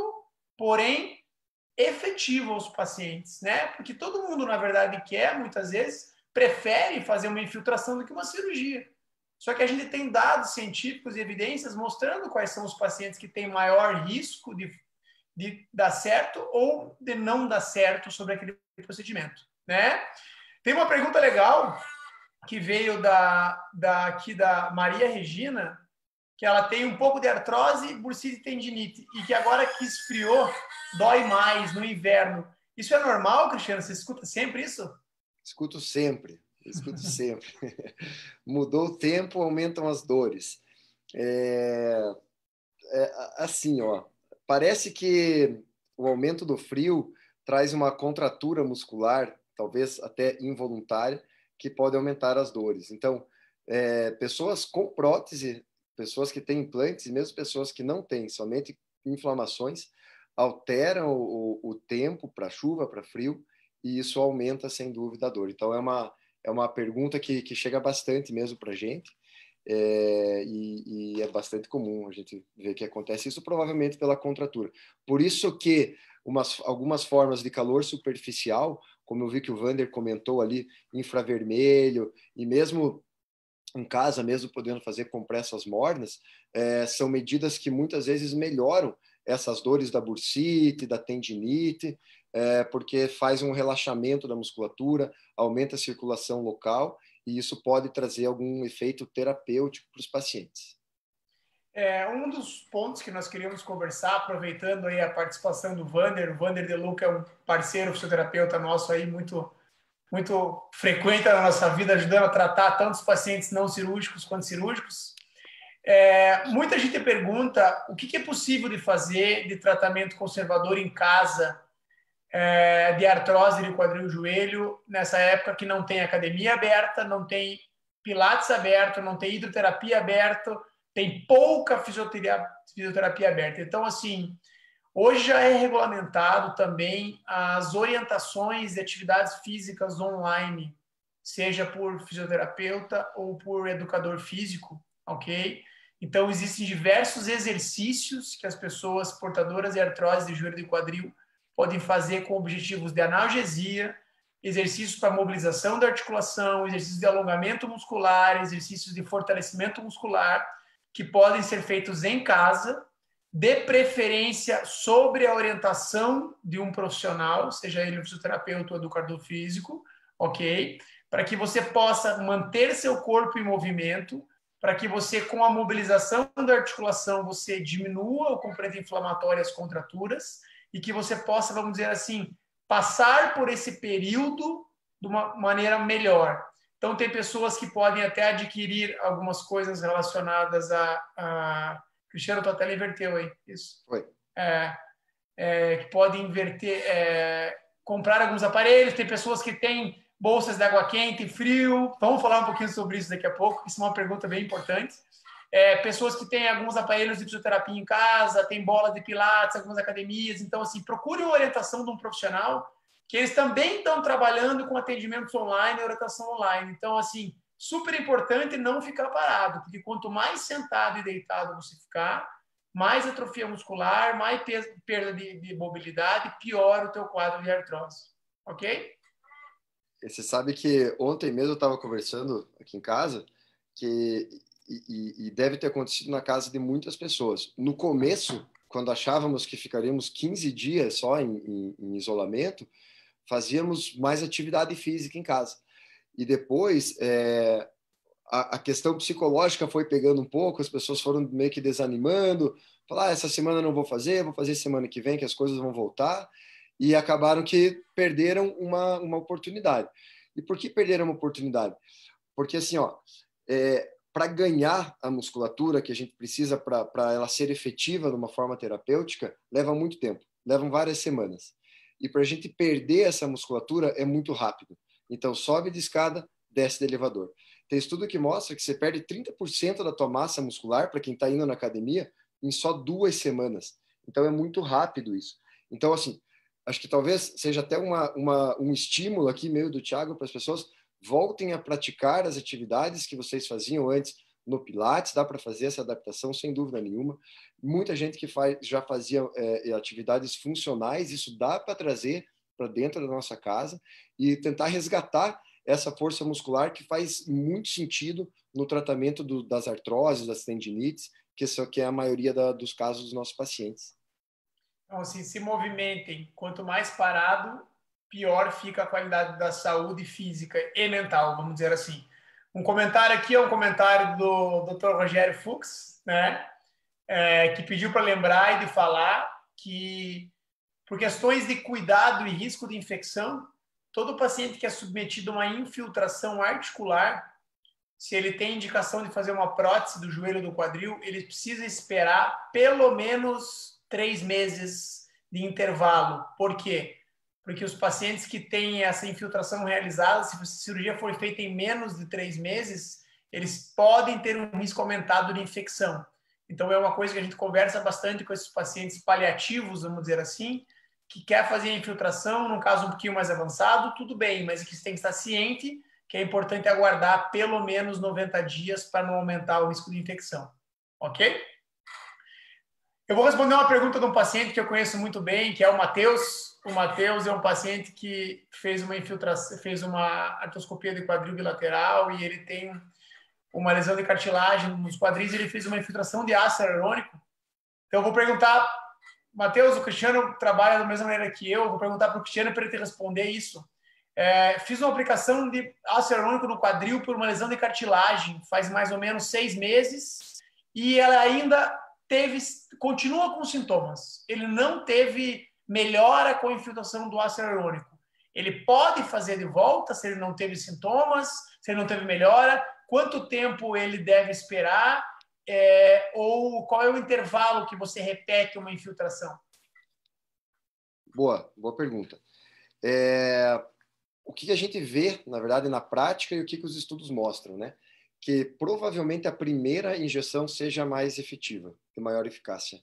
porém efetivo aos pacientes, né? Porque todo mundo, na verdade, quer, muitas vezes, prefere fazer uma infiltração do que uma cirurgia. Só que a gente tem dados científicos e evidências mostrando quais são os pacientes que têm maior risco de dar certo ou de não dar certo sobre aquele procedimento, né? Tem uma pergunta legal que veio aqui da Maria Regina, que ela tem um pouco de artrose, bursite e tendinite, e que agora que esfriou, dói mais no inverno. Isso é normal, Cristiano? Você escuta sempre isso? Escuto sempre, escuto sempre. Mudou o tempo, aumentam as dores. Assim, ó, parece que o aumento do frio traz uma contratura muscular, talvez até involuntária, que pode aumentar as dores. Então, pessoas com prótese, pessoas que têm implantes e mesmo pessoas que não têm, somente inflamações, alteram o tempo para chuva, para frio, e isso aumenta, sem dúvida, a dor. Então, é uma pergunta que chega bastante mesmo para a gente, e é bastante comum a gente ver que acontece isso, provavelmente pela contratura. Por isso que algumas formas de calor superficial, como eu vi que o Vander comentou ali, infravermelho, e mesmo em casa, mesmo podendo fazer compressas mornas, são medidas que muitas vezes melhoram essas dores da bursite, da tendinite, porque faz um relaxamento da musculatura, aumenta a circulação local, e isso pode trazer algum efeito terapêutico para os pacientes. Um dos pontos que nós queríamos conversar, aproveitando aí a participação do Vander, o Vander De Luca é um parceiro fisioterapeuta nosso aí, muito frequente na nossa vida, ajudando a tratar tanto os pacientes não cirúrgicos quanto cirúrgicos. Muita gente pergunta o que é possível de fazer de tratamento conservador em casa de artrose de quadril e joelho, nessa época que não tem academia aberta, não tem pilates aberto, não tem hidroterapia aberto, tem pouca fisioterapia aberta. Então, assim, hoje já é regulamentado também as orientações de atividades físicas online, seja por fisioterapeuta ou por educador físico, ok? Então, existem diversos exercícios que as pessoas portadoras de artrose de joelho e quadril podem fazer com objetivos de analgesia, exercícios para mobilização da articulação, exercícios de alongamento muscular, exercícios de fortalecimento muscular, que podem ser feitos em casa, de preferência sobre a orientação de um profissional, seja ele um fisioterapeuta ou educador físico, ok? Para que você possa manter seu corpo em movimento, para que você, com a mobilização da articulação, você diminua o componente inflamatório e as contraturas, e que você possa, vamos dizer assim, passar por esse período de uma maneira melhor. Então, tem pessoas que podem até adquirir algumas coisas relacionadas Cristiano, tu até inverteu aí, isso. Foi. Que podem inverter, comprar alguns aparelhos. Tem pessoas que têm bolsas de água quente e frio. Vamos falar um pouquinho sobre isso daqui a pouco. Isso é uma pergunta bem importante. Pessoas que têm alguns aparelhos de fisioterapia em casa, tem bola de pilates, algumas academias. Então, assim, procure uma orientação de um profissional, que eles também estão trabalhando com atendimentos online e orientação online. Então, assim, super importante não ficar parado, porque quanto mais sentado e deitado você ficar, mais atrofia muscular, mais perda de mobilidade, pior o teu quadro de artrose. Ok? Você sabe que ontem mesmo eu estava conversando aqui em casa, e deve ter acontecido na casa de muitas pessoas. No começo, quando achávamos que ficaríamos 15 dias só em isolamento, fazíamos mais atividade física em casa. E depois, a questão psicológica foi pegando um pouco, as pessoas foram meio que desanimando, falar, essa semana eu não vou fazer semana que vem, que as coisas vão voltar, e acabaram que perderam uma oportunidade. E por que perderam uma oportunidade? Porque, assim, ó, para ganhar a musculatura que a gente precisa para ela ser efetiva de uma forma terapêutica, leva muito tempo, levam várias semanas. E para a gente perder essa musculatura é muito rápido. Então, sobe de escada, desce de elevador. Tem estudo que mostra que você perde 30% da tua massa muscular, para quem está indo na academia, em só 2 semanas. Então, é muito rápido isso. Então, assim, acho que talvez seja até um estímulo aqui meio do Thiago para as pessoas voltem a praticar as atividades que vocês faziam antes no Pilates, dá para fazer essa adaptação sem dúvida nenhuma. Muita gente que já fazia atividades funcionais, isso dá para trazer para dentro da nossa casa e tentar resgatar essa força muscular que faz muito sentido no tratamento das artroses, das tendinites, que é a maioria dos casos dos nossos pacientes. Então, assim, se movimentem. Quanto mais parado, pior fica a qualidade da saúde física e mental, vamos dizer assim. Um comentário aqui é um comentário do Dr. Rogério Fux, né? Que pediu para lembrar e de falar que, por questões de cuidado e risco de infecção, todo paciente que é submetido a uma infiltração articular, se ele tem indicação de fazer uma prótese do joelho do quadril, ele precisa esperar pelo menos 3 meses de intervalo. Por quê? Porque os pacientes que têm essa infiltração realizada, se a cirurgia for feita em menos de 3 meses, eles podem ter um risco aumentado de infecção. Então, é uma coisa que a gente conversa bastante com esses pacientes paliativos, vamos dizer assim, que quer fazer a infiltração, num caso um pouquinho mais avançado, tudo bem, mas que tem que estar ciente que é importante aguardar pelo menos 90 dias para não aumentar o risco de infecção. Ok? Eu vou responder uma pergunta de um paciente que eu conheço muito bem, que é o Matheus. O Matheus é um paciente que fez uma infiltração, fez uma artroscopia de quadril bilateral e ele tem uma lesão de cartilagem nos quadris e ele fez uma infiltração de ácido hialurônico. Então eu vou perguntar, Matheus, o Cristiano trabalha da mesma maneira que eu vou perguntar para o Cristiano para ele te responder isso. Fiz uma aplicação de ácido hialurônico no quadril por uma lesão de cartilagem faz mais ou menos 6 meses e ela ainda continua com sintomas. Ele não teve melhora com a infiltração do ácido hialurônico. Ele pode fazer de volta se ele não teve sintomas, se ele não teve melhora, quanto tempo ele deve esperar, ou qual é o intervalo que você repete uma infiltração? Boa pergunta. O que a gente vê, na verdade, na prática e o que os estudos mostram, né? Que provavelmente a primeira injeção seja mais efetiva, de maior eficácia.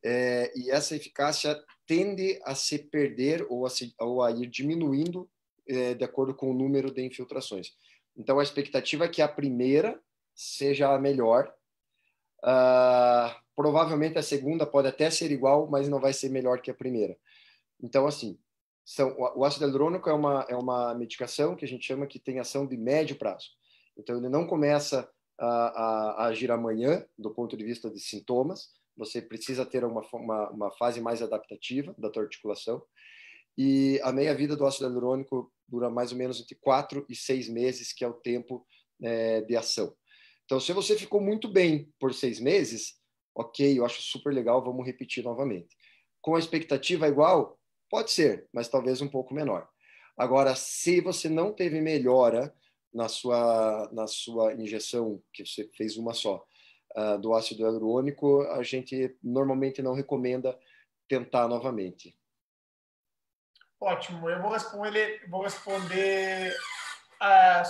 E essa eficácia tende a se perder ou a ir diminuindo de acordo com o número de infiltrações. Então, a expectativa é que a primeira seja a melhor. Provavelmente a segunda pode até ser igual, mas não vai ser melhor que a primeira. Então, assim, o ácido hialurônico é uma medicação que a gente chama que tem ação de médio prazo. Então, ele não começa a agir amanhã, do ponto de vista de sintomas. Você precisa ter uma fase mais adaptativa da tua articulação. E a meia-vida do ácido hialurônico dura mais ou menos entre 4 e 6 meses, que é o tempo de ação. Então, se você ficou muito bem por 6 meses, ok, eu acho super legal, vamos repetir novamente. Com a expectativa igual, pode ser, mas talvez um pouco menor. Agora, se você não teve melhora na sua injeção, que você fez uma só, do ácido hialurônico, a gente normalmente não recomenda tentar novamente. Ótimo, eu vou responder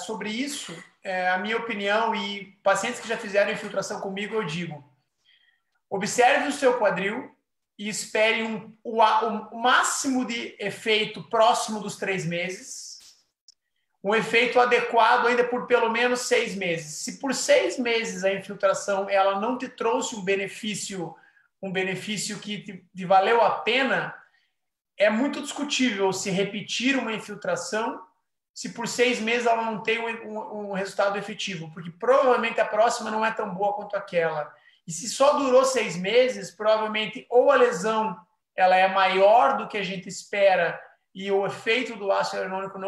sobre isso. A minha opinião, e pacientes que já fizeram infiltração comigo, eu digo, observe o seu quadril e espere o máximo de efeito próximo dos 3 meses, um efeito adequado ainda por pelo menos 6 meses. Se por 6 meses a infiltração ela não te trouxe um benefício que te valeu a pena, é muito discutível se repetir uma infiltração se por 6 meses ela não tem um resultado efetivo, porque provavelmente a próxima não é tão boa quanto aquela. E se só durou 6 meses, provavelmente ou a lesão ela é maior do que a gente espera e o efeito do ácido hialurônico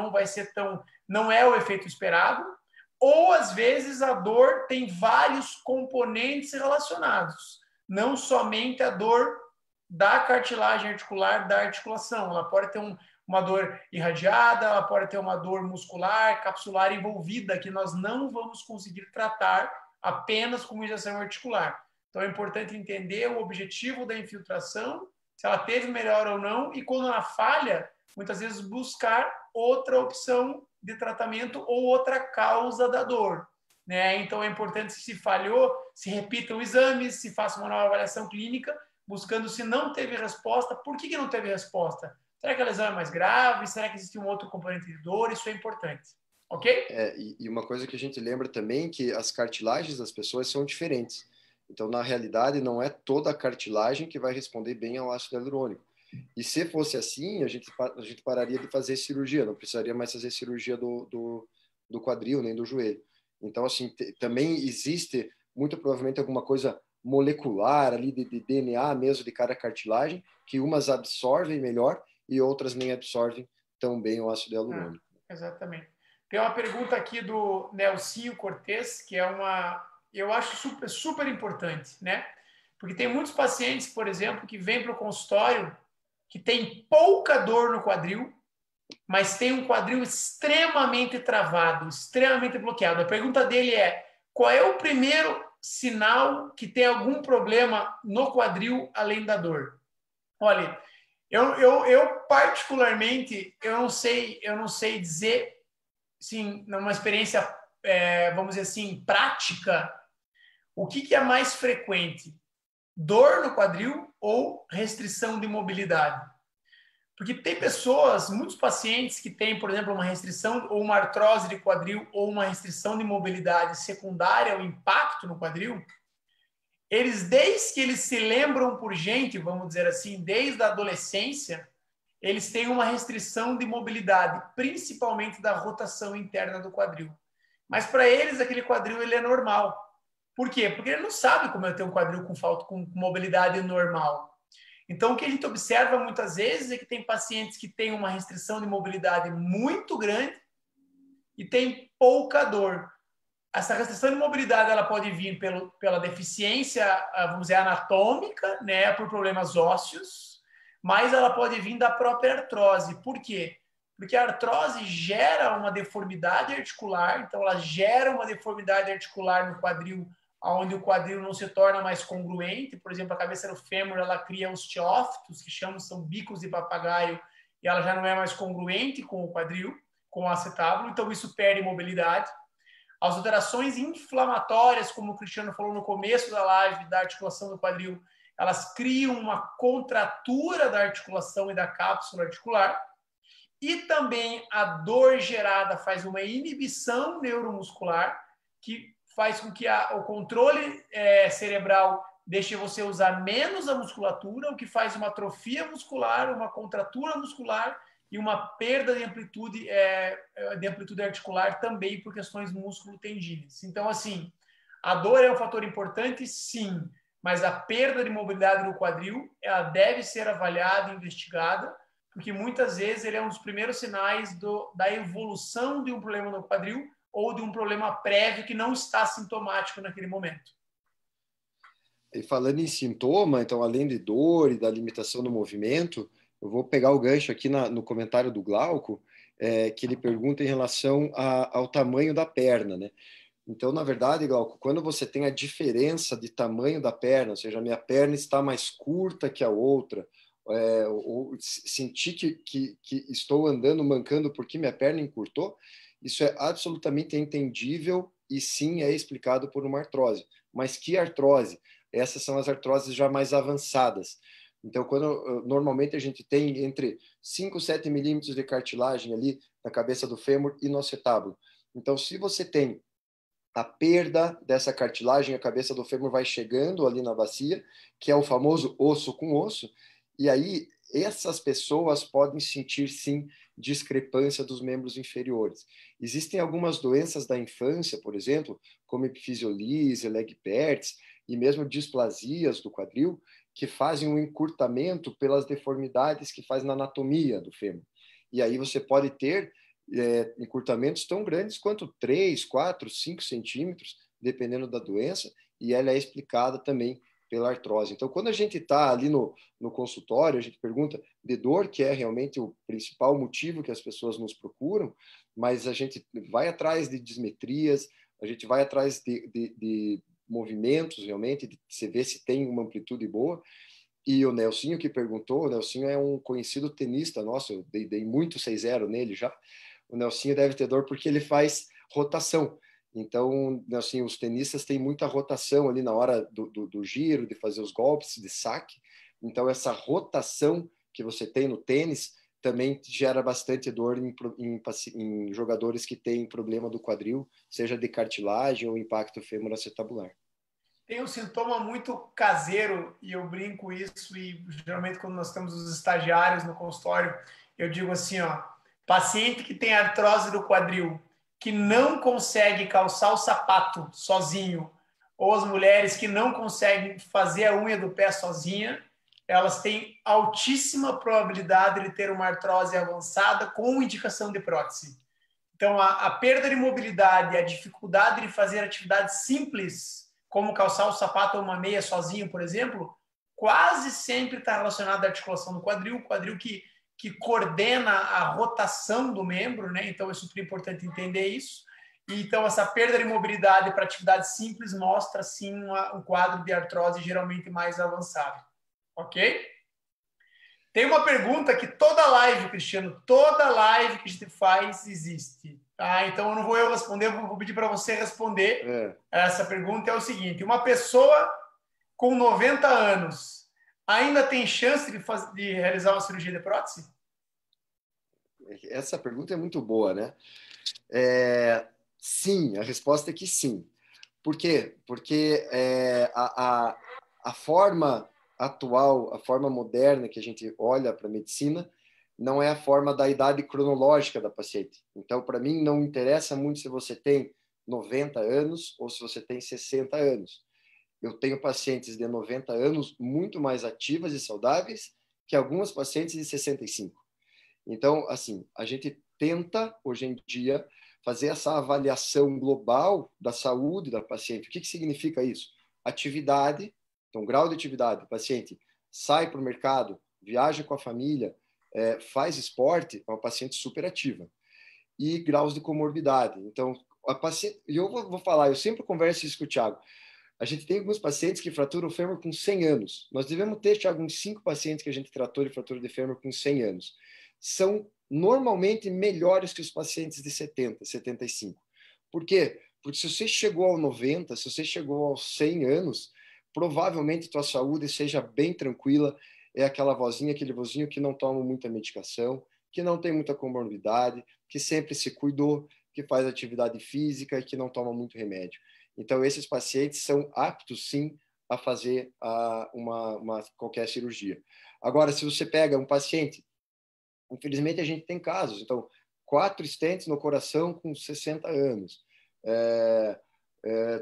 não é o efeito esperado, ou às vezes a dor tem vários componentes relacionados, não somente a dor da cartilagem articular da articulação. Ela pode ter uma dor irradiada, ela pode ter uma dor muscular, capsular envolvida, que nós não vamos conseguir tratar apenas com injeção articular. Então, é importante entender o objetivo da infiltração, se ela teve melhora ou não, e quando ela falha, muitas vezes buscar outra opção de tratamento ou outra causa da dor. Né? Então, é importante, se falhou, se repitam exames, se faça uma nova avaliação clínica, buscando se não teve resposta. Por que não teve resposta? Será que a lesão é mais grave? Será que existe um outro componente de dor? Isso é importante. Ok? E uma coisa que a gente lembra também é que as cartilagens das pessoas são diferentes. Então, na realidade, não é toda a cartilagem que vai responder bem ao ácido hialurônico. E se fosse assim, a gente pararia de fazer cirurgia, não precisaria mais fazer cirurgia do quadril, nem do joelho. Então, assim, também existe, muito provavelmente, alguma coisa molecular ali, de DNA mesmo, de cada cartilagem, que umas absorvem melhor e outras nem absorvem tão bem o ácido hialurônico. Exatamente. Tem uma pergunta aqui do Nelsinho Cortez, que é eu acho super, super importante, né? Porque tem muitos pacientes, por exemplo, que vêm para o consultório que tem pouca dor no quadril, mas tem um quadril extremamente travado, extremamente bloqueado. A pergunta dele é: qual é o primeiro sinal que tem algum problema no quadril além da dor? Olha, eu particularmente, eu não sei dizer, sim, numa experiência, vamos dizer assim, prática, o que é mais frequente? Dor no quadril ou restrição de mobilidade? Porque tem pessoas, muitos pacientes que têm, por exemplo, uma restrição ou uma artrose de quadril ou uma restrição de mobilidade secundária ao impacto no quadril, eles, desde que eles se lembram por gente, vamos dizer assim, desde a adolescência, eles têm uma restrição de mobilidade, principalmente da rotação interna do quadril. Mas para eles, aquele quadril ele é normal. Por quê? Porque ele não sabe como eu tenho um quadril com mobilidade normal. Então, o que a gente observa muitas vezes é que tem pacientes que têm uma restrição de mobilidade muito grande e tem pouca dor. Essa restrição de mobilidade ela pode vir pela deficiência, vamos dizer, anatômica, né, por problemas ósseos, mas ela pode vir da própria artrose. Por quê? Porque a artrose gera uma deformidade articular, então ela gera uma deformidade articular no quadril, onde o quadril não se torna mais congruente. Por exemplo, a cabeça do fêmur ela cria osteófitos, que são bicos de papagaio, e ela já não é mais congruente com o quadril, com o acetábulo, então isso perde mobilidade. As alterações inflamatórias, como o Cristiano falou no começo da live, da articulação do quadril, elas criam uma contratura da articulação e da cápsula articular. E também a dor gerada faz uma inibição neuromuscular, que faz com que o controle cerebral deixe você usar menos a musculatura, o que faz uma atrofia muscular, uma contratura muscular e uma perda de amplitude articular também por questões músculo-tendíneas. Então, assim, a dor é um fator importante, sim, mas a perda de mobilidade no quadril, ela deve ser avaliada e investigada, porque muitas vezes ele é um dos primeiros sinais da evolução de um problema no quadril ou de um problema prévio que não está sintomático naquele momento. E falando em sintoma, então, além de dor e da limitação do movimento, eu vou pegar o gancho aqui no comentário do Glauco, que ele pergunta em relação ao tamanho da perna, né? Então, na verdade, Glauco, quando você tem a diferença de tamanho da perna, ou seja, a minha perna está mais curta que a outra, ou sentir que estou andando, mancando porque minha perna encurtou, isso é absolutamente entendível e sim é explicado por uma artrose. Mas que artrose? Essas são as artroses já mais avançadas. Então, normalmente a gente tem entre 5 e 7 milímetros de cartilagem ali na cabeça do fêmur e no acetábulo. Então, se você tem a perda dessa cartilagem, a cabeça do fêmur vai chegando ali na bacia, que é o famoso osso com osso, e aí essas pessoas podem sentir, sim, discrepância dos membros inferiores. Existem algumas doenças da infância, por exemplo, como epifisiolise, Legg-Pertz, e mesmo displasias do quadril, que fazem um encurtamento pelas deformidades que faz na anatomia do fêmur. E aí você pode ter encurtamentos tão grandes quanto 3, 4, 5 centímetros, dependendo da doença, e ela é explicada também pela artrose. Então, quando a gente está ali no consultório, a gente pergunta de dor, que é realmente o principal motivo que as pessoas nos procuram, mas a gente vai atrás de dismetrias, a gente vai atrás de movimentos, realmente, de você ver se tem uma amplitude boa. E o Nelsinho que perguntou, o Nelsinho é um conhecido tenista nosso, eu dei muito 6-0 nele já. O Nelsinho deve ter dor porque ele faz rotação. Então, Nelsinho, os tenistas têm muita rotação ali na hora do giro, de fazer os golpes, de saque. Então, essa rotação que você tem no tênis também gera bastante dor em jogadores que têm problema do quadril, seja de cartilagem ou impacto femoroacetabular. Tem um sintoma muito caseiro, e eu brinco isso, e geralmente quando nós temos os estagiários no consultório, eu digo assim, ó, paciente que tem artrose do quadril, que não consegue calçar o sapato sozinho, ou as mulheres que não conseguem fazer a unha do pé sozinha, elas têm altíssima probabilidade de ter uma artrose avançada com indicação de prótese. Então, a perda de mobilidade, a dificuldade de fazer atividades simples, como calçar o sapato ou uma meia sozinho, por exemplo, quase sempre está relacionado à articulação do quadril, o quadril que coordena a rotação do membro, né? Então é super importante entender isso. E, então, essa perda de mobilidade para atividades simples mostra, sim, um quadro de artrose geralmente mais avançado. Ok? Tem uma pergunta que toda live, Cristiano, toda live que a gente faz existe. Tá? Então, eu não vou eu responder, eu vou pedir para você responder. Essa pergunta é o seguinte: uma pessoa com 90 anos ainda tem chance de realizar uma cirurgia de prótese? Essa pergunta é muito boa, né? Sim, a resposta é que sim. Por quê? Porque a forma atual, a forma moderna que a gente olha para a medicina, não é a forma da idade cronológica da paciente. Então, para mim, não interessa muito se você tem 90 anos ou se você tem 60 anos. Eu tenho pacientes de 90 anos muito mais ativas e saudáveis que algumas pacientes de 65. Então, assim, a gente tenta, hoje em dia, fazer essa avaliação global da saúde da paciente. O que significa isso? Atividade, então, grau de atividade. O paciente sai para o mercado, viaja com a família, faz esporte, é uma paciente super ativa. E graus de comorbidade. Então, a paciente, e eu vou falar, eu sempre converso isso com o Thiago. A gente tem alguns pacientes que fraturam o fêmur com 100 anos. Nós devemos ter, Thiago, uns 5 pacientes que a gente tratou de fratura de fêmur com 100 anos. São normalmente melhores que os pacientes de 70, 75. Por quê? Porque se você chegou aos 90, se você chegou aos 100 anos, provavelmente tua saúde seja bem tranquila, é aquela vozinha, aquele vozinho que não toma muita medicação, que não tem muita comorbidade, que sempre se cuidou, que faz atividade física e que não toma muito remédio. Então, esses pacientes são aptos, sim, a fazer qualquer cirurgia. Agora, se você pega um paciente, infelizmente a gente tem casos, então, 4 stents no coração com 60 anos,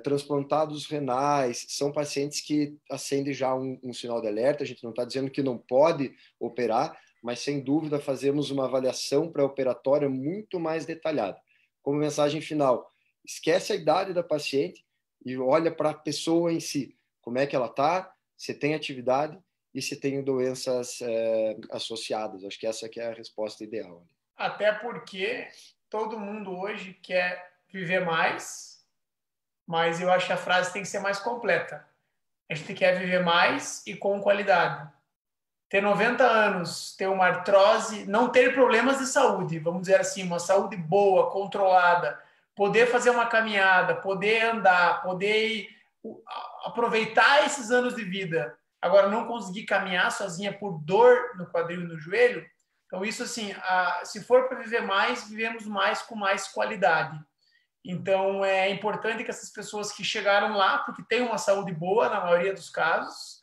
transplantados renais, são pacientes que acendem já um sinal de alerta. A gente não está dizendo que não pode operar, mas sem dúvida fazemos uma avaliação pré-operatória muito mais detalhada. Como mensagem final, esquece a idade da paciente e olha para a pessoa em si, como é que ela está, se tem atividade e se tem doenças associadas. Acho que essa que é a resposta ideal. Até porque todo mundo hoje quer viver mais, mas eu acho que a frase tem que ser mais completa. A gente quer viver mais e com qualidade. Ter 90 anos, ter uma artrose, não ter problemas de saúde, vamos dizer assim, uma saúde boa, controlada, poder fazer uma caminhada, poder andar, poder aproveitar esses anos de vida. Agora, não conseguir caminhar sozinha por dor no quadril e no joelho. Então, isso assim, se for para viver mais, vivemos mais com mais qualidade. Então, é importante que essas pessoas que chegaram lá, porque têm uma saúde boa, na maioria dos casos,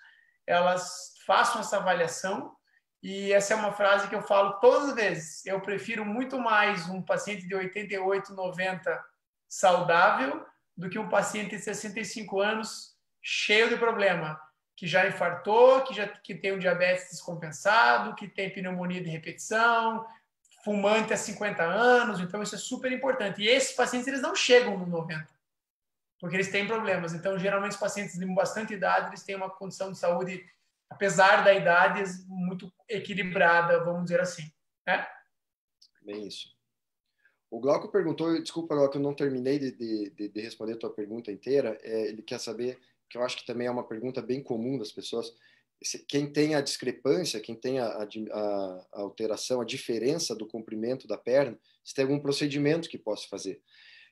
elas façam essa avaliação. E essa é uma frase que eu falo todas as vezes. Eu prefiro muito mais um paciente de 88, 90 saudável do que um paciente de 65 anos cheio de problema, que já infartou, que tem um diabetes descompensado, que tem pneumonia de repetição, fumante há 50 anos. Então, isso é super importante. E esses pacientes, eles não chegam no 90, porque eles têm problemas. Então, geralmente, os pacientes de bastante idade, eles têm uma condição de saúde, apesar da idade, muito equilibrada, vamos dizer assim. Né? Bem isso. O Glauco perguntou, desculpa, Glauco, eu não terminei de responder a tua pergunta inteira. Ele quer saber, que eu acho que também é uma pergunta bem comum das pessoas, quem tem a discrepância, quem tem a alteração, a diferença do comprimento da perna, se tem algum procedimento que possa fazer.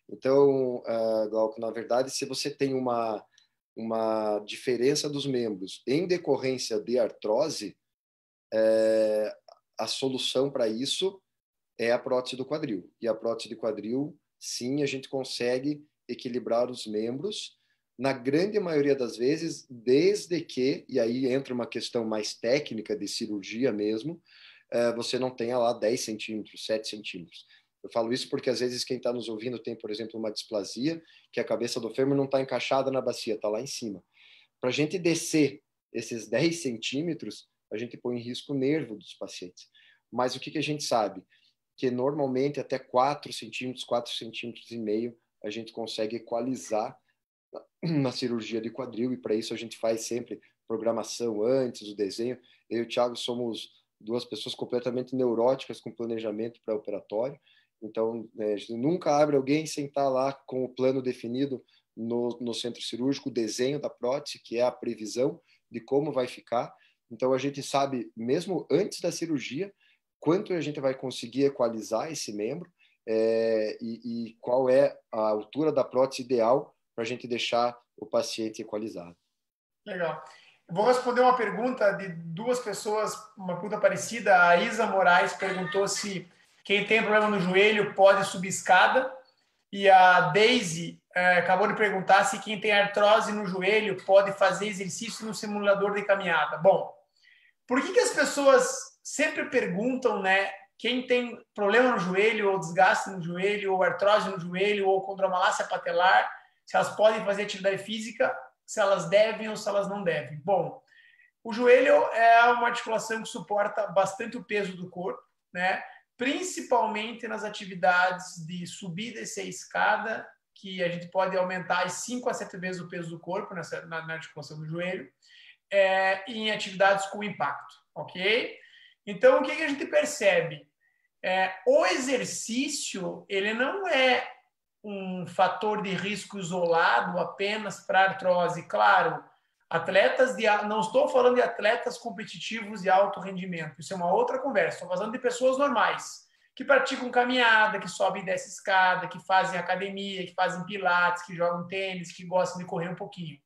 Então, Glauco, na verdade, se você tem uma diferença dos membros em decorrência de artrose, a solução para isso é a prótese do quadril. E a prótese do quadril, sim, a gente consegue equilibrar os membros, na grande maioria das vezes, desde que, e aí entra uma questão mais técnica de cirurgia mesmo, você não tenha lá 10 centímetros, 7 centímetros. Eu falo isso porque às vezes quem está nos ouvindo tem, por exemplo, uma displasia, que a cabeça do fêmur não está encaixada na bacia, está lá em cima. Para a gente descer esses 10 centímetros, a gente põe em risco o nervo dos pacientes. Mas o que a gente sabe? Que normalmente até 4 centímetros, 4 centímetros e meio, a gente consegue equalizar na cirurgia de quadril, e para isso a gente faz sempre programação antes, o desenho. Eu e o Thiago somos duas pessoas completamente neuróticas com planejamento pré-operatório, então a gente nunca abre alguém sem estar lá com o plano definido no centro cirúrgico, o desenho da prótese, que é a previsão de como vai ficar. Então a gente sabe, mesmo antes da cirurgia, quanto a gente vai conseguir equalizar esse membro e qual é a altura da prótese ideal para a gente deixar o paciente equalizado. Legal. Eu vou responder uma pergunta de duas pessoas, uma pergunta parecida. A Isa Moraes perguntou se quem tem problema no joelho pode subir escada. E a Daisy acabou de perguntar se quem tem artrose no joelho pode fazer exercício no simulador de caminhada. Bom, por que as pessoas sempre perguntam, né, quem tem problema no joelho, ou desgaste no joelho, ou artrose no joelho, ou condromalácia patelar, se elas podem fazer atividade física, se elas devem ou se elas não devem? Bom, o joelho é uma articulação que suporta bastante o peso do corpo, né? Principalmente nas atividades de subir e descer a escada, que a gente pode aumentar 5 a 7 vezes o peso do corpo na articulação do joelho, em atividades com impacto, ok? Então, o que a gente percebe? O exercício, ele não é um fator de risco isolado apenas para artrose. Claro, não estou falando de atletas competitivos de alto rendimento, isso é uma outra conversa, estou falando de pessoas normais, que praticam caminhada, que sobem e descem escada, que fazem academia, que fazem pilates, que jogam tênis, que gostam de correr um pouquinho.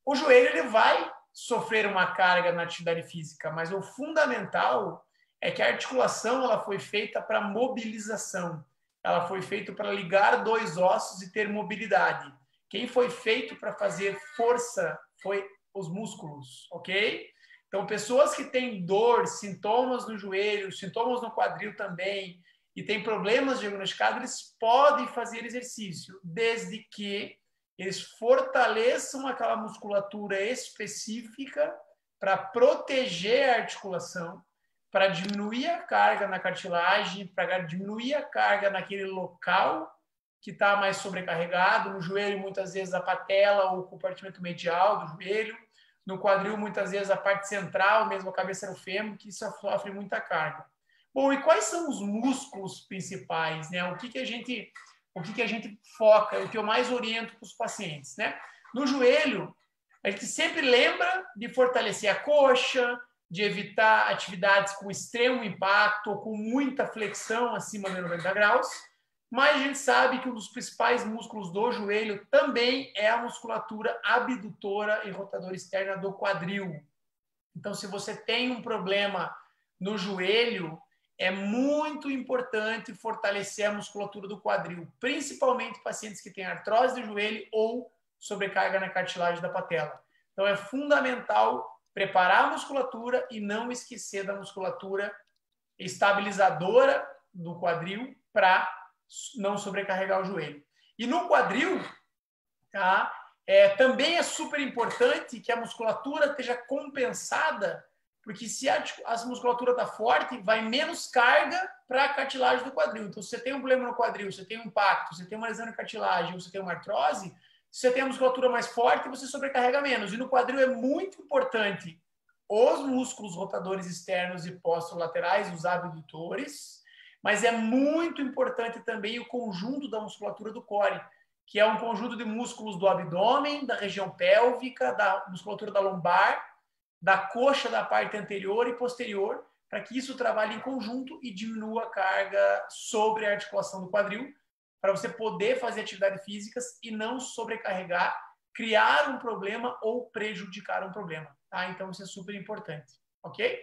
O joelho ele vai sofrer uma carga na atividade física, mas o fundamental é que a articulação ela foi feita para mobilização. Ela foi feita para ligar dois ossos e ter mobilidade. Quem foi feito para fazer força foi os músculos, ok? Então, pessoas que têm dor, sintomas no joelho, sintomas no quadril também, e têm problemas diagnosticados, eles podem fazer exercício, desde que eles fortaleçam aquela musculatura específica para proteger a articulação, para diminuir a carga na cartilagem, para diminuir a carga naquele local que está mais sobrecarregado. No joelho, muitas vezes, a patela ou o compartimento medial do joelho. No quadril, muitas vezes, a parte central, mesmo a cabeça do fêmur, que sofre muita carga. Bom, e quais são os músculos principais, né? O que a gente foca, o que eu mais oriento para os pacientes, né? No joelho, a gente sempre lembra de fortalecer a coxa, de evitar atividades com extremo impacto ou com muita flexão acima de 90 graus, mas a gente sabe que um dos principais músculos do joelho também é a musculatura abdutora e rotadora externa do quadril. Então, se você tem um problema no joelho, é muito importante fortalecer a musculatura do quadril, principalmente pacientes que têm artrose do joelho ou sobrecarga na cartilagem da patela. Então, é fundamental preparar a musculatura e não esquecer da musculatura estabilizadora do quadril para não sobrecarregar o joelho. E no quadril, tá? Também é super importante que a musculatura esteja compensada, porque se a musculatura está forte, vai menos carga para a cartilagem do quadril. Então, se você tem um problema no quadril, você tem um impacto, você tem uma lesão de cartilagem, você tem uma artrose, se você tem a musculatura mais forte, você sobrecarrega menos. E no quadril é muito importante os músculos rotadores externos e posterolaterais, os abdutores, Mas é muito importante também o conjunto da musculatura do core, que é um conjunto de músculos do abdômen, da região pélvica, da musculatura da lombar, da coxa da parte anterior e posterior, para que isso trabalhe em conjunto e diminua a carga sobre a articulação do quadril, para você poder fazer atividades físicas e não sobrecarregar, criar um problema ou prejudicar um problema. Tá? Então, isso é super importante. Ok?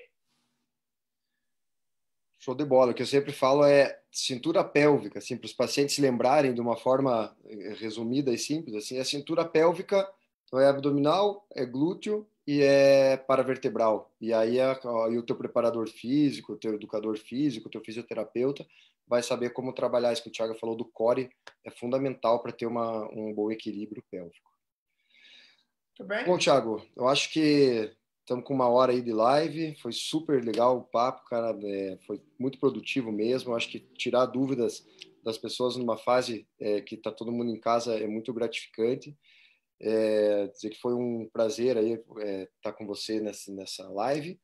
Show de bola. O que eu sempre falo é cintura pélvica, assim, para os pacientes se lembrarem de uma forma resumida e simples, assim, a cintura pélvica é abdominal, é glúteo e é paravertebral. E aí e o teu preparador físico, o teu educador físico, o teu fisioterapeuta vai saber como trabalhar isso que o Thiago falou do core, é fundamental para ter um bom equilíbrio pélvico. Tudo bem? Bom, Thiago, eu acho que estamos com 1 hora aí de live, foi super legal o papo, cara, foi muito produtivo mesmo. Eu acho que tirar dúvidas das pessoas numa fase que está todo mundo em casa é muito gratificante. Dizer que foi um prazer aí estar com você nessa live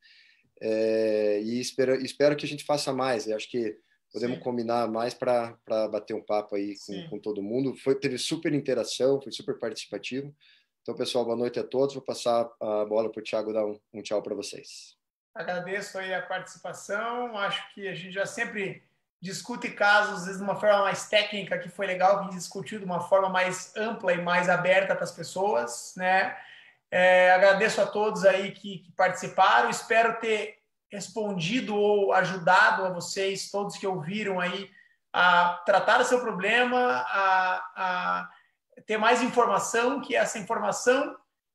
e espero que a gente faça mais. Eu acho que podemos combinar mais para bater um papo aí com todo mundo. Teve super interação, foi super participativo. Então, pessoal, boa noite a todos. Vou passar a bola para o Thiago dar um tchau para vocês. Agradeço aí a participação. Acho que a gente já sempre discute casos, às vezes, de uma forma mais técnica, que foi legal que a gente discutiu de uma forma mais ampla e mais aberta para as pessoas, né? Agradeço a todos aí que participaram. Espero ter respondido ou ajudado a vocês, todos que ouviram aí, a tratar o seu problema, a ter mais informação, que essa informação,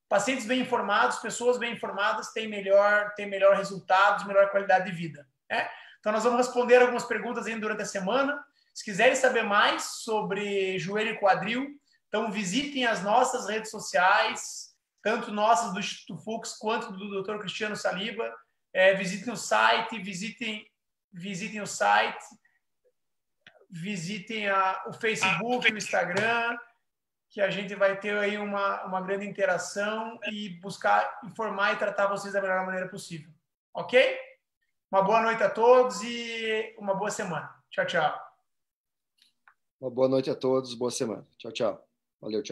pacientes bem informados, pessoas bem informadas têm melhor resultados, melhor qualidade de vida. Né? Então, nós vamos responder algumas perguntas ainda durante a semana. Se quiserem saber mais sobre joelho e quadril, então visitem as nossas redes sociais, tanto nossas do Instituto Fux quanto do Dr. Cristiano Saliba. Visitem o site, visitem o site, visitem o Facebook, o Instagram, que a gente vai ter aí uma grande interação e buscar informar e tratar vocês da melhor maneira possível. Ok? Uma boa noite a todos e uma boa semana. Tchau, tchau. Uma boa noite a todos, boa semana. Tchau, tchau. Valeu, tchau.